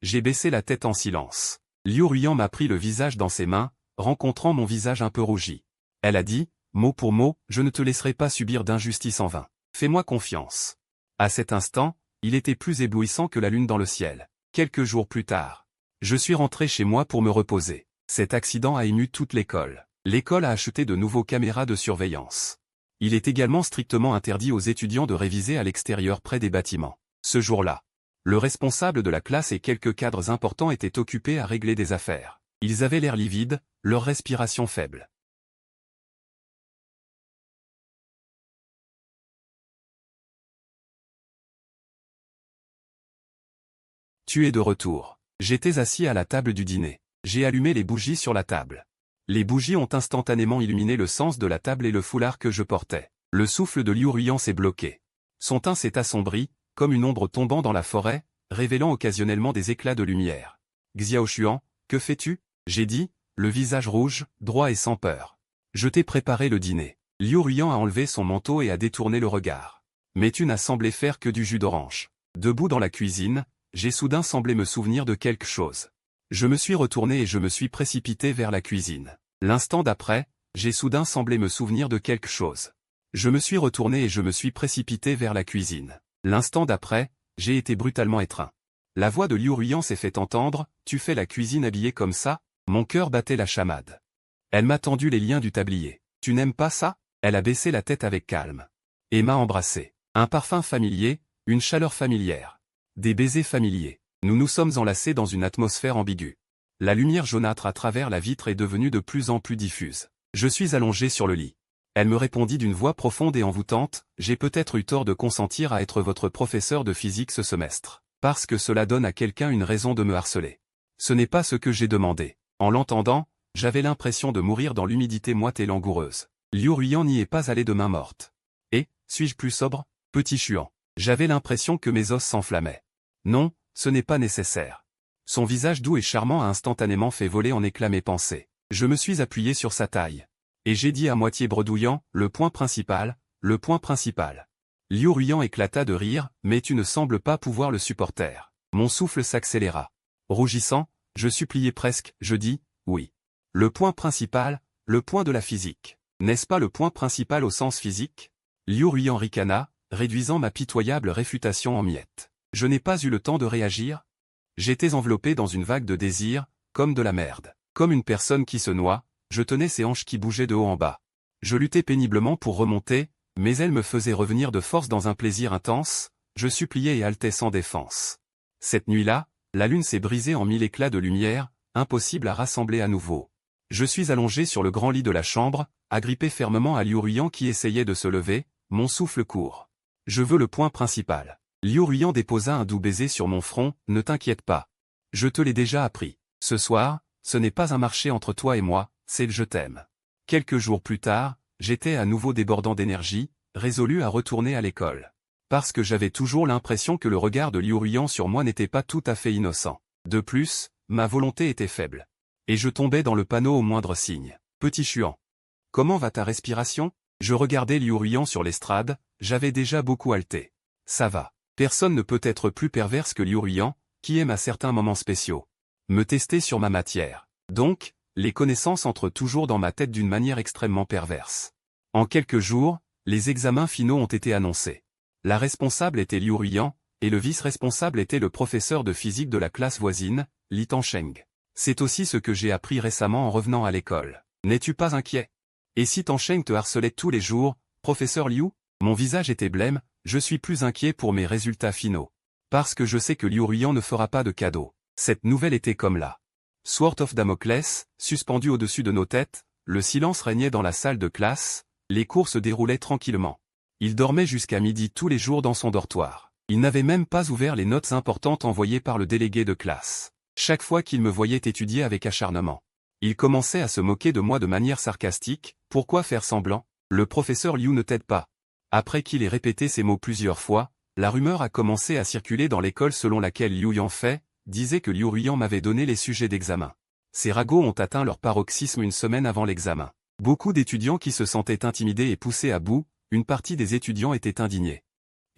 J'ai baissé la tête en silence. Liu Ruiyan m'a pris le visage dans ses mains, rencontrant mon visage un peu rougi. Elle a dit, mot pour mot, je ne te laisserai pas subir d'injustice en vain. Fais-moi confiance. À cet instant, il était plus éblouissant que la lune dans le ciel. Quelques jours plus tard, je suis rentré chez moi pour me reposer. Cet accident a ému toute l'école. L'école a acheté de nouveaux caméras de surveillance. Il est également strictement interdit aux étudiants de réviser à l'extérieur près des bâtiments. Ce jour-là, le responsable de la classe et quelques cadres importants étaient occupés à régler des affaires. Ils avaient l'air livides, leur respiration faible. Tu es de retour. J'étais assis à la table du dîner. J'ai allumé les bougies sur la table. Les bougies ont instantanément illuminé le sens de la table et le foulard que je portais. Le souffle de Liu Ruiyan s'est bloqué. Son teint s'est assombri, comme une ombre tombant dans la forêt, révélant occasionnellement des éclats de lumière. Xiaoshuan, que fais-tu? J'ai dit, le visage rouge, droit et sans peur. Je t'ai préparé le dîner. Liu Ruiyan a enlevé son manteau et a détourné le regard. Mais tu n'as semblé faire que du jus d'orange. Debout dans la cuisine, j'ai soudain semblé me souvenir de quelque chose. Je me suis retourné et je me suis précipité vers la cuisine. L'instant d'après, j'ai soudain semblé me souvenir de quelque chose. Je me suis retourné et je me suis précipité vers la cuisine. L'instant d'après, j'ai été brutalement étreint. La voix de Liu Ruiyan s'est fait entendre, « Tu fais la cuisine habillée comme ça ?» Mon cœur battait la chamade. Elle m'a tendu les liens du tablier. « Tu n'aimes pas ça ?» Elle a baissé la tête avec calme. Et m'a embrassé. Un parfum familier, une chaleur familière. Des baisers familiers. Nous nous sommes enlacés dans une atmosphère ambiguë. La lumière jaunâtre à travers la vitre est devenue de plus en plus diffuse. Je suis allongé sur le lit. Elle me répondit d'une voix profonde et envoûtante, « J'ai peut-être eu tort de consentir à être votre professeur de physique ce semestre, parce que cela donne à quelqu'un une raison de me harceler. Ce n'est pas ce que j'ai demandé. » En l'entendant, j'avais l'impression de mourir dans l'humidité moite et langoureuse. Liu Ruiyan n'y est pas allé de main morte. Et, suis-je plus sobre? Petit chuant. J'avais l'impression que mes os s'enflammaient. Non, ce n'est pas nécessaire. Son visage doux et charmant a instantanément fait voler en éclats mes pensées. Je me suis appuyé sur sa taille. Et j'ai dit à moitié bredouillant, le point principal, le point principal. Liu Ruiyan éclata de rire, mais tu ne sembles pas pouvoir le supporter. Mon souffle s'accéléra. Rougissant, je suppliais presque, je dis, oui. Le point principal, le point de la physique. N'est-ce pas le point principal au sens physique? Liu Ruiyan ricana, réduisant ma pitoyable réfutation en miettes. Je n'ai pas eu le temps de réagir. J'étais enveloppé dans une vague de désir, comme de la merde. Comme une personne qui se noie, je tenais ses hanches qui bougeaient de haut en bas. Je luttais péniblement pour remonter, mais elles me faisaient revenir de force dans un plaisir intense, je suppliais et haletais sans défense. Cette nuit-là, la lune s'est brisée en 1000 éclats de lumière, impossible à rassembler à nouveau. Je suis allongé sur le grand lit de la chambre, agrippé fermement à Liu Ruiyan qui essayait de se lever, mon souffle court. Je veux le point principal. Liu Ruiyan déposa un doux baiser sur mon front, ne t'inquiète pas. Je te l'ai déjà appris. Ce soir, ce n'est pas un marché entre toi et moi, c'est le je t'aime. Quelques jours plus tard, j'étais à nouveau débordant d'énergie, résolu à retourner à l'école. Parce que j'avais toujours l'impression que le regard de Liu Ruiyan sur moi n'était pas tout à fait innocent. De plus, ma volonté était faible. Et je tombais dans le panneau au moindre signe. Petit chuant. Comment va ta respiration? Je regardais Liu Ruiyan sur l'estrade, j'avais déjà beaucoup haleté. Ça va. Personne ne peut être plus perverse que Liu Ruiyan, qui aime à certains moments spéciaux. Me tester sur ma matière. Donc, les connaissances entrent toujours dans ma tête d'une manière extrêmement perverse. En quelques jours, les examens finaux ont été annoncés. La responsable était Liu Ruiyan, et le vice-responsable était le professeur de physique de la classe voisine, Li Tangsheng. C'est aussi ce que j'ai appris récemment en revenant à l'école. N'es-tu pas inquiet? Et si Tangsheng te harcelait tous les jours, professeur Liu? Mon visage était blême, je suis plus inquiet pour mes résultats finaux. Parce que je sais que Liu Ruiyan ne fera pas de cadeau. Cette nouvelle était comme la Sword of Damoclès, suspendu au-dessus de nos têtes, le silence régnait dans la salle de classe, les cours se déroulaient tranquillement. Il dormait jusqu'à midi tous les jours dans son dortoir. Il n'avait même pas ouvert les notes importantes envoyées par le délégué de classe. Chaque fois qu'il me voyait étudier avec acharnement, il commençait à se moquer de moi de manière sarcastique. Pourquoi faire semblant? Le professeur Liu ne t'aide pas. Après qu'il ait répété ces mots plusieurs fois, la rumeur a commencé à circuler dans l'école selon laquelle Liu Yanfei disait que Liu Ruiyan m'avait donné les sujets d'examen. Ces ragots ont atteint leur paroxysme une semaine avant l'examen. Beaucoup d'étudiants qui se sentaient intimidés et poussés à bout, une partie des étudiants étaient indignés.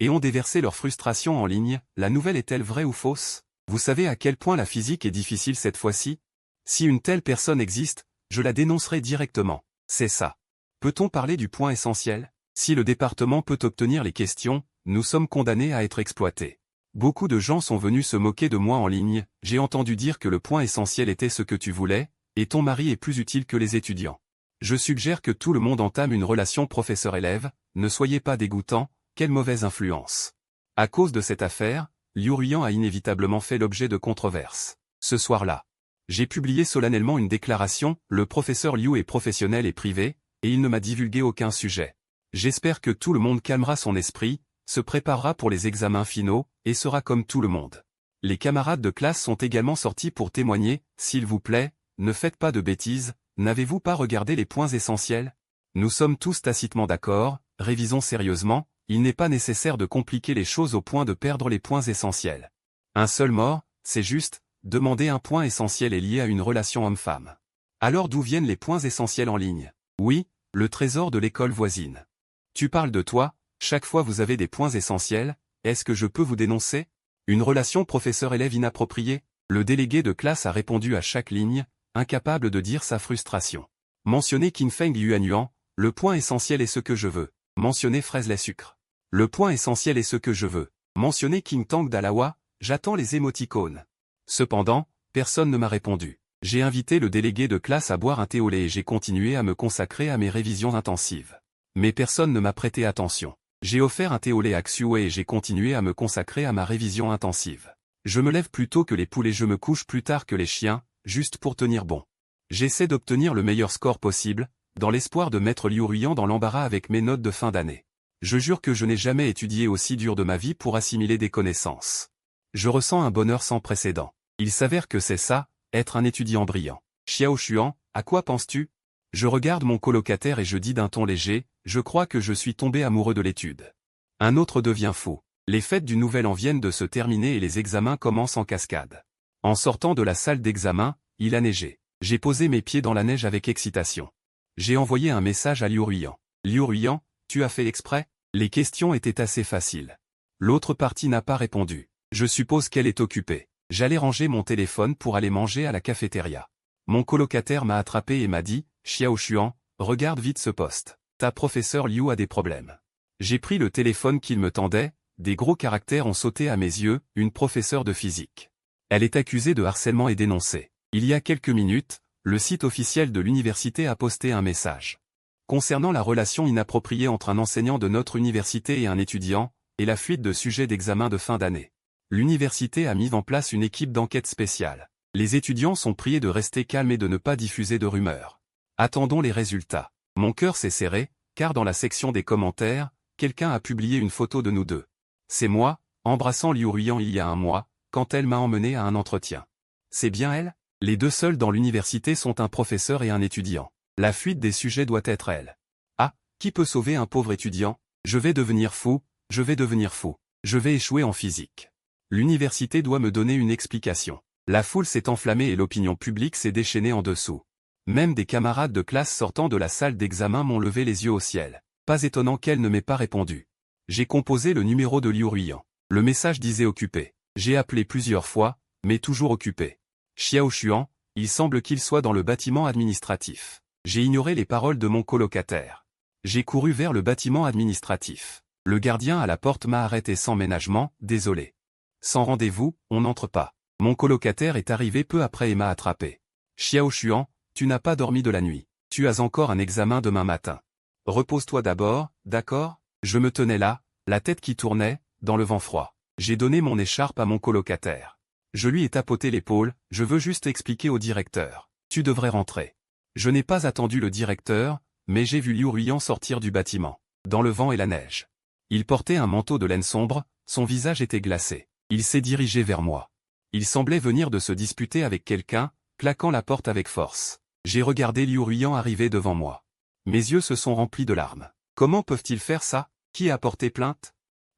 Et ont déversé leur frustration en ligne. La nouvelle est-elle vraie ou fausse? Vous savez à quel point la physique est difficile cette fois-ci? Si une telle personne existe, je la dénoncerai directement. C'est ça. Peut-on parler du point essentiel? Si le département peut obtenir les questions, nous sommes condamnés à être exploités. Beaucoup de gens sont venus se moquer de moi en ligne, j'ai entendu dire que le point essentiel était ce que tu voulais, et ton mari est plus utile que les étudiants. Je suggère que tout le monde entame une relation professeur-élève, ne soyez pas dégoûtant, quelle mauvaise influence. À cause de cette affaire, Liu Ruiyan a inévitablement fait l'objet de controverses. Ce soir-là, j'ai publié solennellement une déclaration, le professeur Liu est professionnel et privé, et il ne m'a divulgué aucun sujet. J'espère que tout le monde calmera son esprit, se préparera pour les examens finaux, et sera comme tout le monde. Les camarades de classe sont également sortis pour témoigner, s'il vous plaît, ne faites pas de bêtises, n'avez-vous pas regardé les points essentiels? Nous sommes tous tacitement d'accord, révisons sérieusement, il n'est pas nécessaire de compliquer les choses au point de perdre les points essentiels. Un seul mort, c'est juste, demander un point essentiel est lié à une relation homme-femme. Alors d'où viennent les points essentiels en ligne? Oui, le trésor de l'école voisine. Tu parles de toi, chaque fois vous avez des points essentiels, est-ce que je peux vous dénoncer? Une relation professeur-élève inappropriée? Le délégué de classe a répondu à chaque ligne, incapable de dire sa frustration. Mentionnez Qin Feng Yuanyuan, le point essentiel est ce que je veux. Mentionnez Fraise lait sucre. Le point essentiel est ce que je veux. Mentionnez King Tang Dalawa, j'attends les émoticônes. Cependant, personne ne m'a répondu. J'ai invité le délégué de classe à boire un thé au lait et j'ai continué à me consacrer à mes révisions intensives. Mais personne ne m'a prêté attention. J'ai offert un thé au lait à Xue et j'ai continué à me consacrer à ma révision intensive. Je me lève plus tôt que les poules et je me couche plus tard que les chiens, juste pour tenir bon. J'essaie d'obtenir le meilleur score possible, dans l'espoir de mettre Liu Ruiyan dans l'embarras avec mes notes de fin d'année. Je jure que je n'ai jamais étudié aussi dur de ma vie pour assimiler des connaissances. Je ressens un bonheur sans précédent. Il s'avère que c'est ça, être un étudiant brillant. Xiao Xuan, à quoi penses-tu? Je regarde mon colocataire et je dis d'un ton léger, je crois que je suis tombé amoureux de l'étude. Un autre devient fou. Les fêtes du Nouvel An viennent de se terminer et les examens commencent en cascade. En sortant de la salle d'examen, il a neigé. J'ai posé mes pieds dans la neige avec excitation. J'ai envoyé un message à Liu Ruiyan. Liu Ruiyan, tu as fait exprès? Les questions étaient assez faciles. L'autre partie n'a pas répondu. Je suppose qu'elle est occupée. J'allais ranger mon téléphone pour aller manger à la cafétéria. Mon colocataire m'a attrapé et m'a dit, Xiao Xuan, regarde vite ce poste. Ta professeure Liu a des problèmes. J'ai pris le téléphone qu'il me tendait, des gros caractères ont sauté à mes yeux, une professeure de physique. Elle est accusée de harcèlement et dénoncée. Il y a quelques minutes, le site officiel de l'université a posté un message. Concernant la relation inappropriée entre un enseignant de notre université et un étudiant, et la fuite de sujets d'examen de fin d'année. L'université a mis en place une équipe d'enquête spéciale. Les étudiants sont priés de rester calmes et de ne pas diffuser de rumeurs. Attendons les résultats. Mon cœur s'est serré, car dans la section des commentaires, quelqu'un a publié une photo de nous deux. C'est moi, embrassant Liu Ruiyan il y a un mois, quand elle m'a emmené à un entretien. C'est bien elle? Les deux seuls dans l'université sont un professeur et un étudiant. La fuite des sujets doit être elle. Ah, qui peut sauver un pauvre étudiant? Je vais devenir fou, je vais devenir fou. Je vais échouer en physique. L'université doit me donner une explication. La foule s'est enflammée et l'opinion publique s'est déchaînée en dessous. Même des camarades de classe sortant de la salle d'examen m'ont levé les yeux au ciel. Pas étonnant qu'elle ne m'ait pas répondu. J'ai composé le numéro de Liu Ruiyan. Le message disait occupé. J'ai appelé plusieurs fois, mais toujours occupé. Xiao Xuan, il semble qu'il soit dans le bâtiment administratif. J'ai ignoré les paroles de mon colocataire. J'ai couru vers le bâtiment administratif. Le gardien à la porte m'a arrêté sans ménagement, désolé. Sans rendez-vous, on n'entre pas. Mon colocataire est arrivé peu après et m'a attrapé. Xiao Xuan, tu n'as pas dormi de la nuit. Tu as encore un examen demain matin. Repose-toi d'abord, d'accord? Je me tenais là, la tête qui tournait, dans le vent froid. J'ai donné mon écharpe à mon colocataire. Je lui ai tapoté l'épaule, je veux juste expliquer au directeur. Tu devrais rentrer. Je n'ai pas attendu le directeur, mais j'ai vu Liu Ruiyan sortir du bâtiment, dans le vent et la neige. Il portait un manteau de laine sombre, son visage était glacé. Il s'est dirigé vers moi. Il semblait venir de se disputer avec quelqu'un, claquant la porte avec force. J'ai regardé Liu Ruiyan arriver devant moi. Mes yeux se sont remplis de larmes. Comment peuvent-ils faire ça? Qui a porté plainte?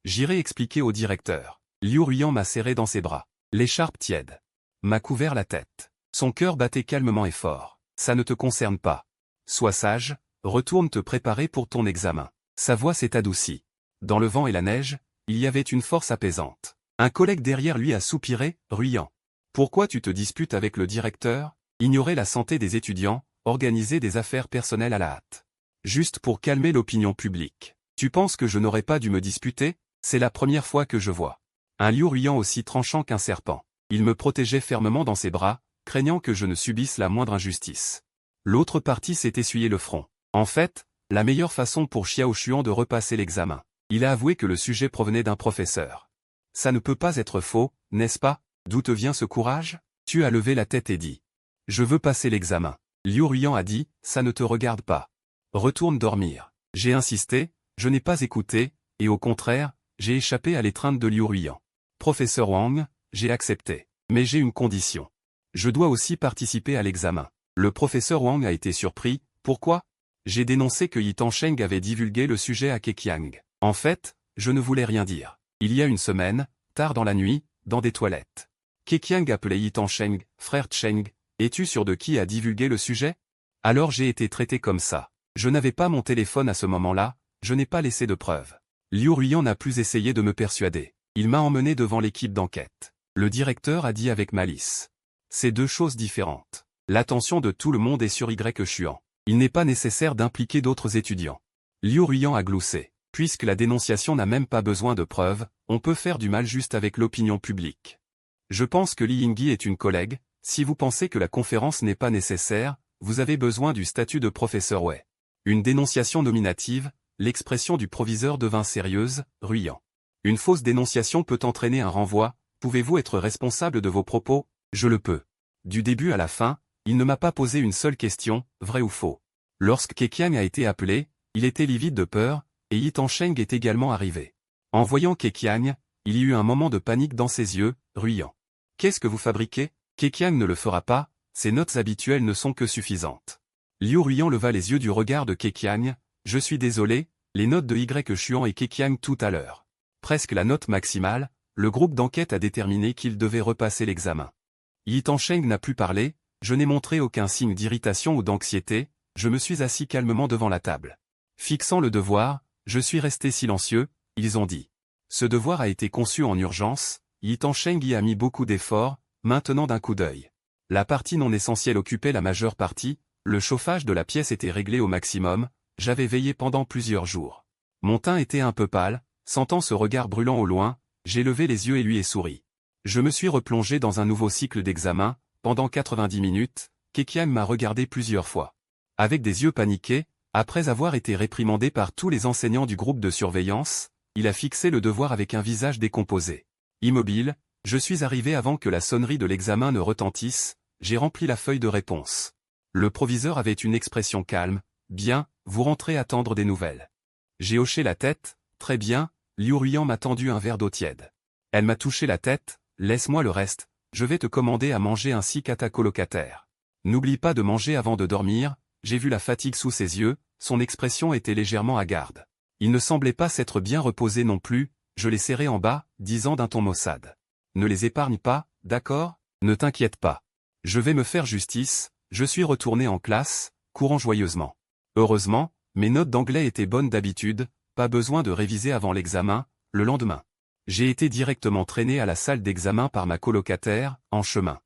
J'irai expliquer au directeur. Liu Ruiyan m'a serré dans ses bras. L'écharpe tiède m'a couvert la tête. Son cœur battait calmement et fort. Ça ne te concerne pas. Sois sage, retourne te préparer pour ton examen. Sa voix s'est adoucie. Dans le vent et la neige, il y avait une force apaisante. Un collègue derrière lui a soupiré, Ruiyan. Pourquoi tu te disputes avec le directeur? Ignorer la santé des étudiants, organiser des affaires personnelles à la hâte. Juste pour calmer l'opinion publique. Tu penses que je n'aurais pas dû me disputer? C'est la première fois que je vois Un Liu Ruian aussi tranchant qu'un serpent. Il me protégeait fermement dans ses bras, craignant que je ne subisse la moindre injustice. L'autre partie s'est essuyé le front. En fait, la meilleure façon pour Xiao Xuan de repasser l'examen. Il a avoué que le sujet provenait d'un professeur. Ça ne peut pas être faux, n'est-ce pas? D'où te vient ce courage? Tu as levé la tête et dit. Je veux passer l'examen. Liu Ruian a dit, ça ne te regarde pas. Retourne dormir. J'ai insisté, je n'ai pas écouté, et au contraire, j'ai échappé à l'étreinte de Liu Ruian. Professeur Wang, j'ai accepté. Mais j'ai une condition. Je dois aussi participer à l'examen. Le professeur Wang a été surpris, pourquoi? J'ai dénoncé que Yi Tangsheng avait divulgué le sujet à Keqiang. En fait, je ne voulais rien dire. Il y a une semaine, tard dans la nuit, dans des toilettes. Keqiang appelait Yi Tangsheng, frère Cheng, es-tu sûr de qui a divulgué le sujet? Alors j'ai été traité comme ça. Je n'avais pas mon téléphone à ce moment-là, je n'ai pas laissé de preuves. Liu Ruian n'a plus essayé de me persuader. Il m'a emmené devant l'équipe d'enquête. Le directeur a dit avec malice. C'est deux choses différentes. L'attention de tout le monde est sur Y Xuan. Il n'est pas nécessaire d'impliquer d'autres étudiants. Liu Ruian a gloussé. Puisque la dénonciation n'a même pas besoin de preuves, on peut faire du mal juste avec l'opinion publique. Je pense que Li Yingyi est une collègue, si vous pensez que la conférence n'est pas nécessaire, vous avez besoin du statut de professeur Wei. Une dénonciation nominative, l'expression du proviseur devint sérieuse, Ruian. Une fausse dénonciation peut entraîner un renvoi, pouvez-vous être responsable de vos propos? Je le peux. Du début à la fin, il ne m'a pas posé une seule question, vrai ou faux. Lorsque Keqiang a été appelé, il était livide de peur, et Yi Tangsheng est également arrivé. En voyant Keqiang, il y eut un moment de panique dans ses yeux, Ruian. Qu'est-ce que vous fabriquez? Keqiang ne le fera pas, ses notes habituelles ne sont que suffisantes. Liu Ruian leva les yeux du regard de Keqiang, je suis désolé, les notes de Y Xuan et Keqiang tout à l'heure. Presque la note maximale, le groupe d'enquête a déterminé qu'il devait repasser l'examen. Yi Tangsheng n'a plus parlé, je n'ai montré aucun signe d'irritation ou d'anxiété, je me suis assis calmement devant la table. Fixant le devoir, je suis resté silencieux, ils ont dit. Ce devoir a été conçu en urgence, Yi Tangsheng y a mis beaucoup d'efforts, maintenant d'un coup d'œil. La partie non essentielle occupait la majeure partie, le chauffage de la pièce était réglé au maximum, j'avais veillé pendant plusieurs jours. Mon teint était un peu pâle, sentant ce regard brûlant au loin, j'ai levé les yeux et lui ai souri. Je me suis replongé dans un nouveau cycle d'examen, pendant 90 minutes, Keqiang m'a regardé plusieurs fois. Avec des yeux paniqués, après avoir été réprimandé par tous les enseignants du groupe de surveillance, il a fixé le devoir avec un visage décomposé. Immobile, je suis arrivé avant que la sonnerie de l'examen ne retentisse, j'ai rempli la feuille de réponse. Le proviseur avait une expression calme, bien, vous rentrez attendre des nouvelles. J'ai hoché la tête, très bien, Liu Ruian m'a tendu un verre d'eau tiède. Elle m'a touché la tête, laisse-moi le reste, je vais te commander à manger ainsi qu'à ta colocataire. N'oublie pas de manger avant de dormir, j'ai vu la fatigue sous ses yeux, son expression était légèrement hagarde. Il ne semblait pas s'être bien reposé non plus, je l'ai serré en bas, disant d'un ton maussade. Ne les épargne pas, d'accord? Ne t'inquiète pas. Je vais me faire justice, je suis retourné en classe, courant joyeusement. Heureusement, mes notes d'anglais étaient bonnes d'habitude, pas besoin de réviser avant l'examen, le lendemain. J'ai été directement traîné à la salle d'examen par ma colocataire, en chemin.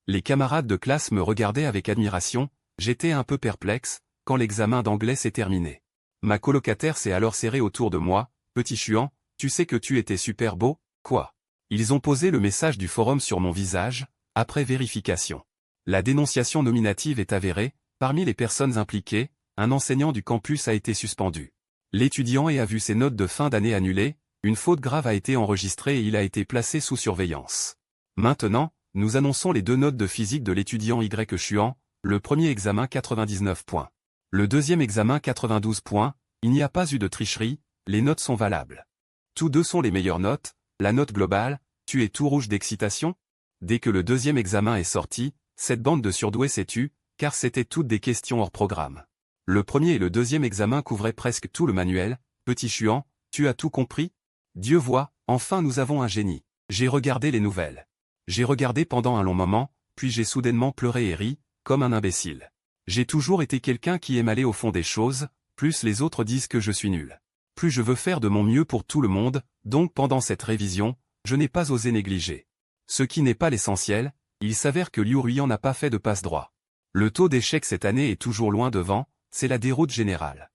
Les camarades de classe me regardaient avec admiration, j'étais un peu perplexe, quand l'examen d'anglais s'est terminé. Ma colocataire s'est alors serrée autour de moi, petit Xuan, tu sais que tu étais super beau, quoi? Ils ont posé le message du forum sur mon visage, après vérification. La dénonciation nominative est avérée, parmi les personnes impliquées, un enseignant du campus a été suspendu. L'étudiant a vu ses notes de fin d'année annulées, une faute grave a été enregistrée et il a été placé sous surveillance. Maintenant, nous annonçons les deux notes de physique de l'étudiant Y Xuan, le premier examen 99 points. Le deuxième examen 92 points, il n'y a pas eu de tricherie, les notes sont valables. Tous deux sont les meilleures notes, la note globale, tu es tout rouge d'excitation? Dès que le deuxième examen est sorti, cette bande de surdoués s'est tue, car c'était toutes des questions hors programme. Le premier et le deuxième examen couvraient presque tout le manuel, petit Xuan, tu as tout compris? Dieu voit, enfin nous avons un génie. J'ai regardé les nouvelles. J'ai regardé pendant un long moment, puis j'ai soudainement pleuré et ri, comme un imbécile. J'ai toujours été quelqu'un qui aime aller au fond des choses, plus les autres disent que je suis nul. Plus je veux faire de mon mieux pour tout le monde, donc pendant cette révision, je n'ai pas osé négliger. Ce qui n'est pas l'essentiel, il s'avère que Liu Ruian n'a pas fait de passe-droit. Le taux d'échec cette année est toujours loin devant, c'est la déroute générale.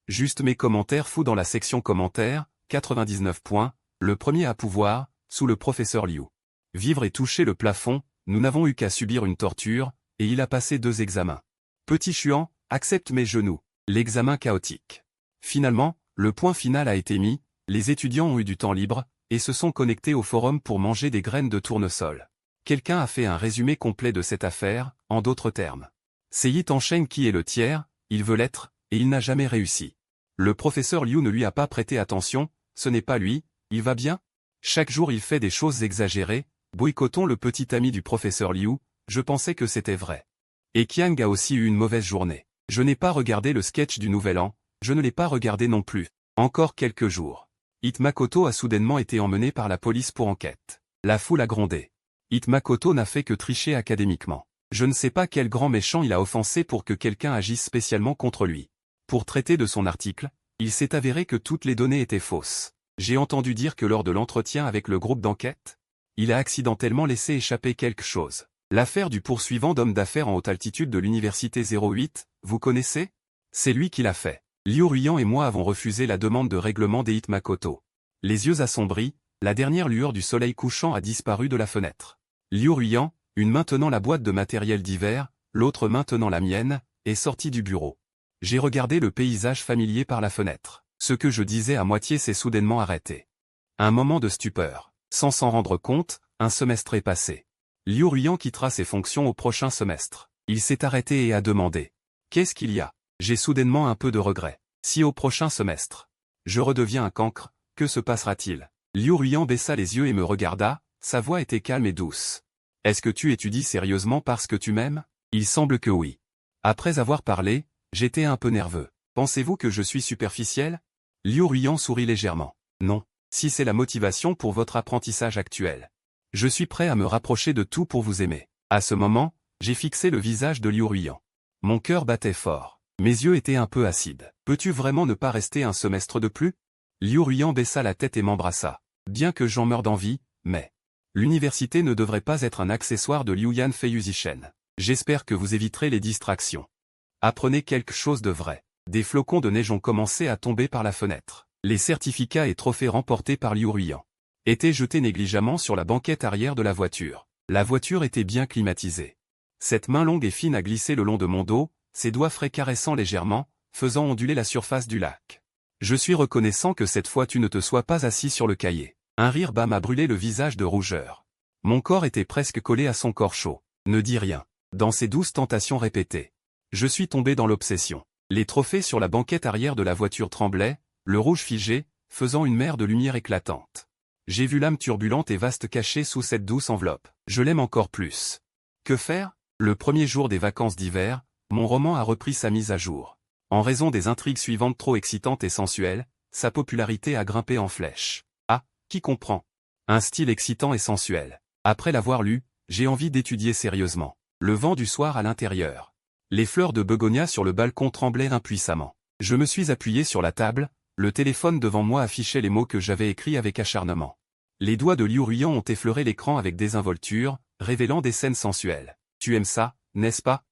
Juste mes commentaires fous dans la section commentaires, 99 points, le premier à pouvoir, sous le professeur Liu. Vivre et toucher le plafond, nous n'avons eu qu'à subir une torture, et il a passé 2 examens. Petit Chuan, accepte mes genoux. L'examen chaotique. Finalement, le point final a été mis, les étudiants ont eu du temps libre, et se sont connectés au forum pour manger des graines de tournesol. Quelqu'un a fait un résumé complet de cette affaire, en d'autres termes. C'est Yi Tangsheng qui est le tiers, il veut l'être, et il n'a jamais réussi. Le professeur Liu ne lui a pas prêté attention, ce n'est pas lui, il va bien? Chaque jour il fait des choses exagérées, boycottons le petit ami du professeur Liu, je pensais que c'était vrai. Et Qiang a aussi eu une mauvaise journée. Je n'ai pas regardé le sketch du Nouvel An, je ne l'ai pas regardé non plus. Encore quelques jours. Hit Makoto a soudainement été emmené par la police pour enquête. La foule a grondé. Hit Makoto n'a fait que tricher académiquement. Je ne sais pas quel grand méchant il a offensé pour que quelqu'un agisse spécialement contre lui. Pour traiter de son article, il s'est avéré que toutes les données étaient fausses. J'ai entendu dire que lors de l'entretien avec le groupe d'enquête, il a accidentellement laissé échapper quelque chose. L'affaire du poursuivant d'homme d'affaires en haute altitude de l'université 08, vous connaissez? C'est lui qui l'a fait. Liu Ruyan et moi avons refusé la demande de règlement des Hit Makoto. Les yeux assombris, la dernière lueur du soleil couchant a disparu de la fenêtre. Liu Ruyan, une main tenant la boîte de matériel divers, l'autre main tenant la mienne, est sorti du bureau. J'ai regardé le paysage familier par la fenêtre. Ce que je disais à moitié s'est soudainement arrêté. Un moment de stupeur. Sans s'en rendre compte, un semestre est passé. Liu Ruyan quittera ses fonctions au prochain semestre. Il s'est arrêté et a demandé. Qu'est-ce qu'il y a? J'ai soudainement un peu de regret. Si au prochain semestre, je redeviens un cancre, que se passera-t-il? Liu Ruyan baissa les yeux et me regarda, sa voix était calme et douce. Est-ce que tu étudies sérieusement parce que tu m'aimes? Il semble que oui. Après avoir parlé, j'étais un peu nerveux. Pensez-vous que je suis superficiel? Liu Ruyan sourit légèrement. Non. Si c'est la motivation pour votre apprentissage actuel. Je suis prêt à me rapprocher de tout pour vous aimer. À ce moment, j'ai fixé le visage de Liu Ruyan. Mon cœur battait fort. Mes yeux étaient un peu acides. Peux-tu vraiment ne pas rester un semestre de plus? Liu Ruyan baissa la tête et m'embrassa. Bien que j'en meure d'envie, mais... L'université ne devrait pas être un accessoire de Liuyan Feiyuzishen. J'espère que vous éviterez les distractions. Apprenez quelque chose de vrai. Des flocons de neige ont commencé à tomber par la fenêtre. Les certificats et trophées remportés par Liu Ruyan étaient jetés négligemment sur la banquette arrière de la voiture. La voiture était bien climatisée. Cette main longue et fine a glissé le long de mon dos, ses doigts frais caressant légèrement, faisant onduler la surface du lac. Je suis reconnaissant que cette fois tu ne te sois pas assis sur le cahier. Un rire bas m'a brûlé le visage de rougeur. Mon corps était presque collé à son corps chaud. Ne dis rien. Dans ces douces tentations répétées. Je suis tombé dans l'obsession. Les trophées sur la banquette arrière de la voiture tremblaient, le rouge figé, faisant une mer de lumière éclatante. J'ai vu l'âme turbulente et vaste cachée sous cette douce enveloppe. Je l'aime encore plus. Que faire? Le premier jour des vacances d'hiver, mon roman a repris sa mise à jour. En raison des intrigues suivantes trop excitantes et sensuelles, sa popularité a grimpé en flèche. Ah, qui comprend? Un style excitant et sensuel. Après l'avoir lu, j'ai envie d'étudier sérieusement. Le vent du soir à l'intérieur. Les fleurs de begonia sur le balcon tremblaient impuissamment. Je me suis appuyé sur la table, le téléphone devant moi affichait les mots que j'avais écrits avec acharnement. Les doigts de Liu Ruyan ont effleuré l'écran avec désinvolture, révélant des scènes sensuelles. Tu aimes ça, n'est-ce pas?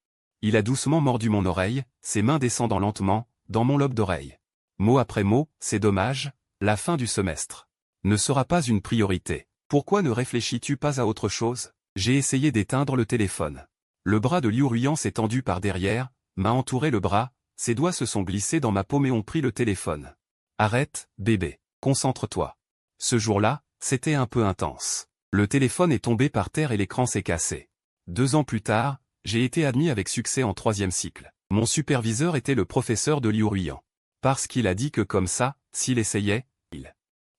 Il a doucement mordu mon oreille, ses mains descendant lentement, dans mon lobe d'oreille. Mot après mot, c'est dommage, la fin du semestre ne sera pas une priorité. Pourquoi ne réfléchis-tu pas à autre chose? J'ai essayé d'éteindre le téléphone. Le bras de Liu Ruyan s'est tendu par derrière, m'a entouré le bras, ses doigts se sont glissés dans ma paume et ont pris le téléphone. Arrête, bébé. Concentre-toi. Ce jour-là, c'était un peu intense. Le téléphone est tombé par terre et l'écran s'est cassé. 2 ans plus tard, j'ai été admis avec succès en 3e cycle. Mon superviseur était le professeur de Liu Ruyan. Parce qu'il a dit que comme ça, s'il essayait, il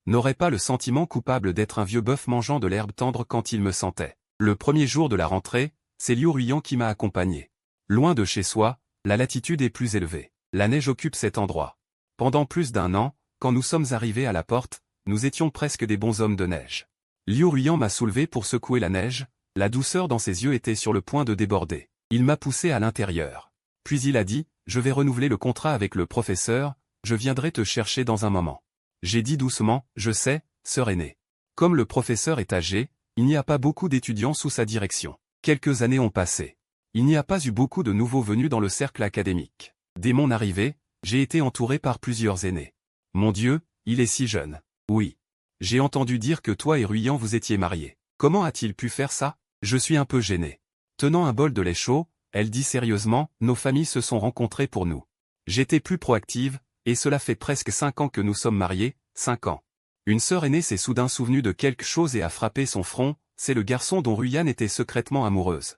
n'aurait pas le sentiment coupable d'être un vieux bœuf mangeant de l'herbe tendre quand il me sentait. Le premier jour de la rentrée, c'est Liu Ruyan qui m'a accompagné. Loin de chez soi, la latitude est plus élevée. La neige occupe cet endroit. Pendant plus d'1 an, quand nous sommes arrivés à la porte, nous étions presque des bonshommes de neige. Liu Ruyan m'a soulevé pour secouer la neige, la douceur dans ses yeux était sur le point de déborder. Il m'a poussé à l'intérieur. Puis il a dit, je vais renouveler le contrat avec le professeur, je viendrai te chercher dans un moment. J'ai dit doucement, je sais, sœur aînée. Comme le professeur est âgé, il n'y a pas beaucoup d'étudiants sous sa direction. Quelques années ont passé. Il n'y a pas eu beaucoup de nouveaux venus dans le cercle académique. Dès mon arrivée, j'ai été entouré par plusieurs aînés. Mon Dieu, il est si jeune. Oui. J'ai entendu dire que toi et Ruyan vous étiez mariés. Comment a-t-il pu faire ça? Je suis un peu gêné. Tenant un bol de lait chaud, elle dit sérieusement, nos familles se sont rencontrées pour nous. J'étais plus proactive, et cela fait presque 5 ans que nous sommes mariés, 5 ans. Une sœur aînée s'est soudain souvenue de quelque chose et a frappé son front, c'est le garçon dont Ruyan était secrètement amoureuse.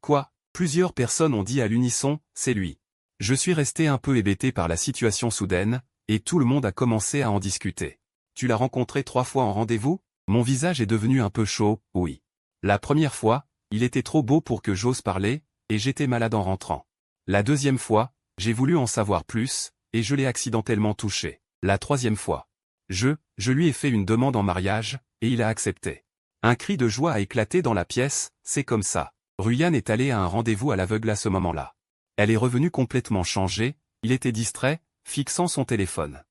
Quoi? Plusieurs personnes ont dit à l'unisson, c'est lui. Je suis resté un peu hébété par la situation soudaine, et tout le monde a commencé à en discuter. Tu l'as rencontré 3 fois en rendez-vous? Mon visage est devenu un peu chaud, oui. La première fois, il était trop beau pour que j'ose parler, et j'étais malade en rentrant. La deuxième fois, j'ai voulu en savoir plus, et je l'ai accidentellement touché. La troisième fois, je lui ai fait une demande en mariage, et il a accepté. Un cri de joie a éclaté dans la pièce, c'est comme ça. Ruyan est allé à un rendez-vous à l'aveugle à ce moment-là. Elle est revenue complètement changée, il était distrait, fixant son téléphone.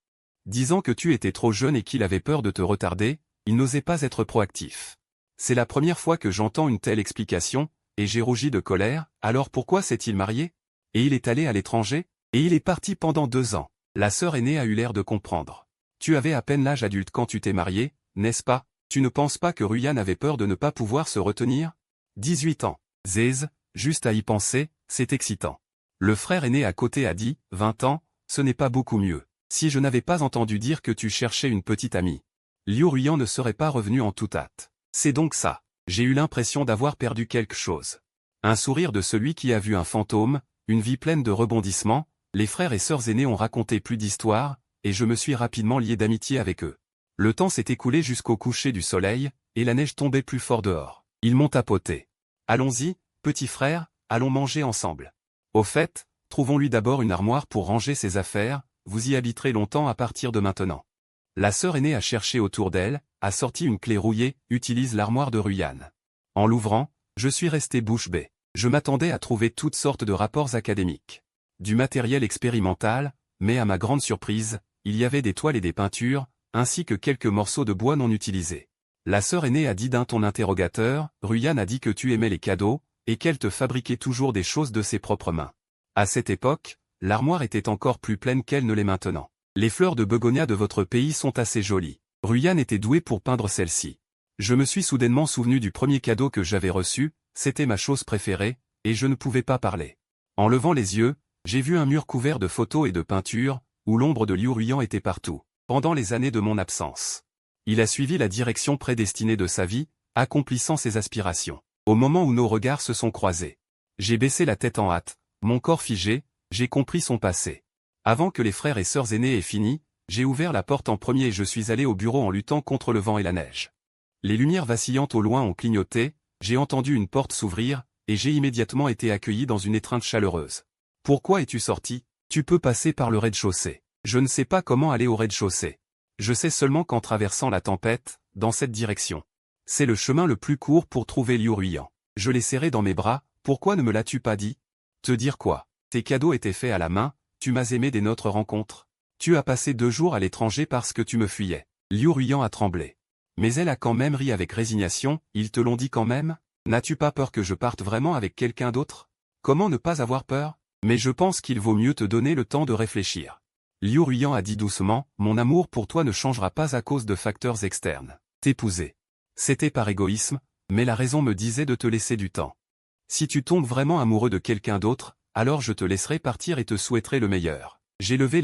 Disant que tu étais trop jeune et qu'il avait peur de te retarder, il n'osait pas être proactif. C'est la première fois que j'entends une telle explication, et j'ai rougi de colère, alors pourquoi s'est-il marié? Et il est allé à l'étranger? Et il est parti pendant 2 ans. La sœur aînée a eu l'air de comprendre. Tu avais à peine l'âge adulte quand tu t'es marié, n'est-ce pas? Tu ne penses pas que Ruyan avait peur de ne pas pouvoir se retenir? 18 ans. Zez, juste à y penser, c'est excitant. Le frère aîné à côté a dit, 20 ans, ce n'est pas beaucoup mieux. Si je n'avais pas entendu dire que tu cherchais une petite amie. Liu Ruyan ne serait pas revenu en toute hâte. C'est donc ça. J'ai eu l'impression d'avoir perdu quelque chose. Un sourire de celui qui a vu un fantôme, une vie pleine de rebondissements, les frères et sœurs aînés ont raconté plus d'histoires, et je me suis rapidement lié d'amitié avec eux. Le temps s'est écoulé jusqu'au coucher du soleil, et la neige tombait plus fort dehors. Ils m'ont tapoté. Allons-y, petit frère, allons manger ensemble. Au fait, trouvons-lui d'abord une armoire pour ranger ses affaires, vous y habiterez longtemps à partir de maintenant. La sœur aînée a cherché autour d'elle, a sorti une clé rouillée, utilise l'armoire de Ruyan. En l'ouvrant, je suis resté bouche bée. Je m'attendais à trouver toutes sortes de rapports académiques. Du matériel expérimental, mais à ma grande surprise, il y avait des toiles et des peintures, ainsi que quelques morceaux de bois non utilisés. La sœur aînée a dit d'un ton interrogateur, Ruyan a dit que tu aimais les cadeaux, et qu'elle te fabriquait toujours des choses de ses propres mains. À cette époque, l'armoire était encore plus pleine qu'elle ne l'est maintenant. Les fleurs de begonia de votre pays sont assez jolies. Ruyan était doué pour peindre celles-ci. Je me suis soudainement souvenu du premier cadeau que j'avais reçu, c'était ma chose préférée, et je ne pouvais pas parler. En levant les yeux, j'ai vu un mur couvert de photos et de peintures, où l'ombre de Liu Ruyan était partout, pendant les années de mon absence. Il a suivi la direction prédestinée de sa vie, accomplissant ses aspirations. Au moment où nos regards se sont croisés, j'ai baissé la tête en hâte, mon corps figé, j'ai compris son passé. Avant que les frères et sœurs aînés aient fini, j'ai ouvert la porte en premier et je suis allé au bureau en luttant contre le vent et la neige. Les lumières vacillantes au loin ont clignoté, j'ai entendu une porte s'ouvrir, et j'ai immédiatement été accueilli dans une étreinte chaleureuse. Pourquoi es-tu sorti? Tu peux passer par le rez-de-chaussée. Je ne sais pas comment aller au rez-de-chaussée. Je sais seulement qu'en traversant la tempête, dans cette direction. C'est le chemin le plus court pour trouver Liu Ruyan. Je l'ai serré dans mes bras, pourquoi ne me l'as-tu pas dit? Te dire quoi? Tes cadeaux étaient faits à la main, tu m'as aimé dès notre rencontre. Tu as passé 2 jours à l'étranger parce que tu me fuyais. Liu Ruyan a tremblé. Mais elle a quand même ri avec résignation, ils te l'ont dit quand même? N'as-tu pas peur que je parte vraiment avec quelqu'un d'autre? Comment ne pas avoir peur? Mais je pense qu'il vaut mieux te donner le temps de réfléchir. Liu Ruyan a dit doucement, mon amour pour toi ne changera pas à cause de facteurs externes. T'épouser. C'était par égoïsme, mais la raison me disait de te laisser du temps. Si tu tombes vraiment amoureux de quelqu'un d'autre, alors je te laisserai partir et te souhaiterai le meilleur. J'ai levé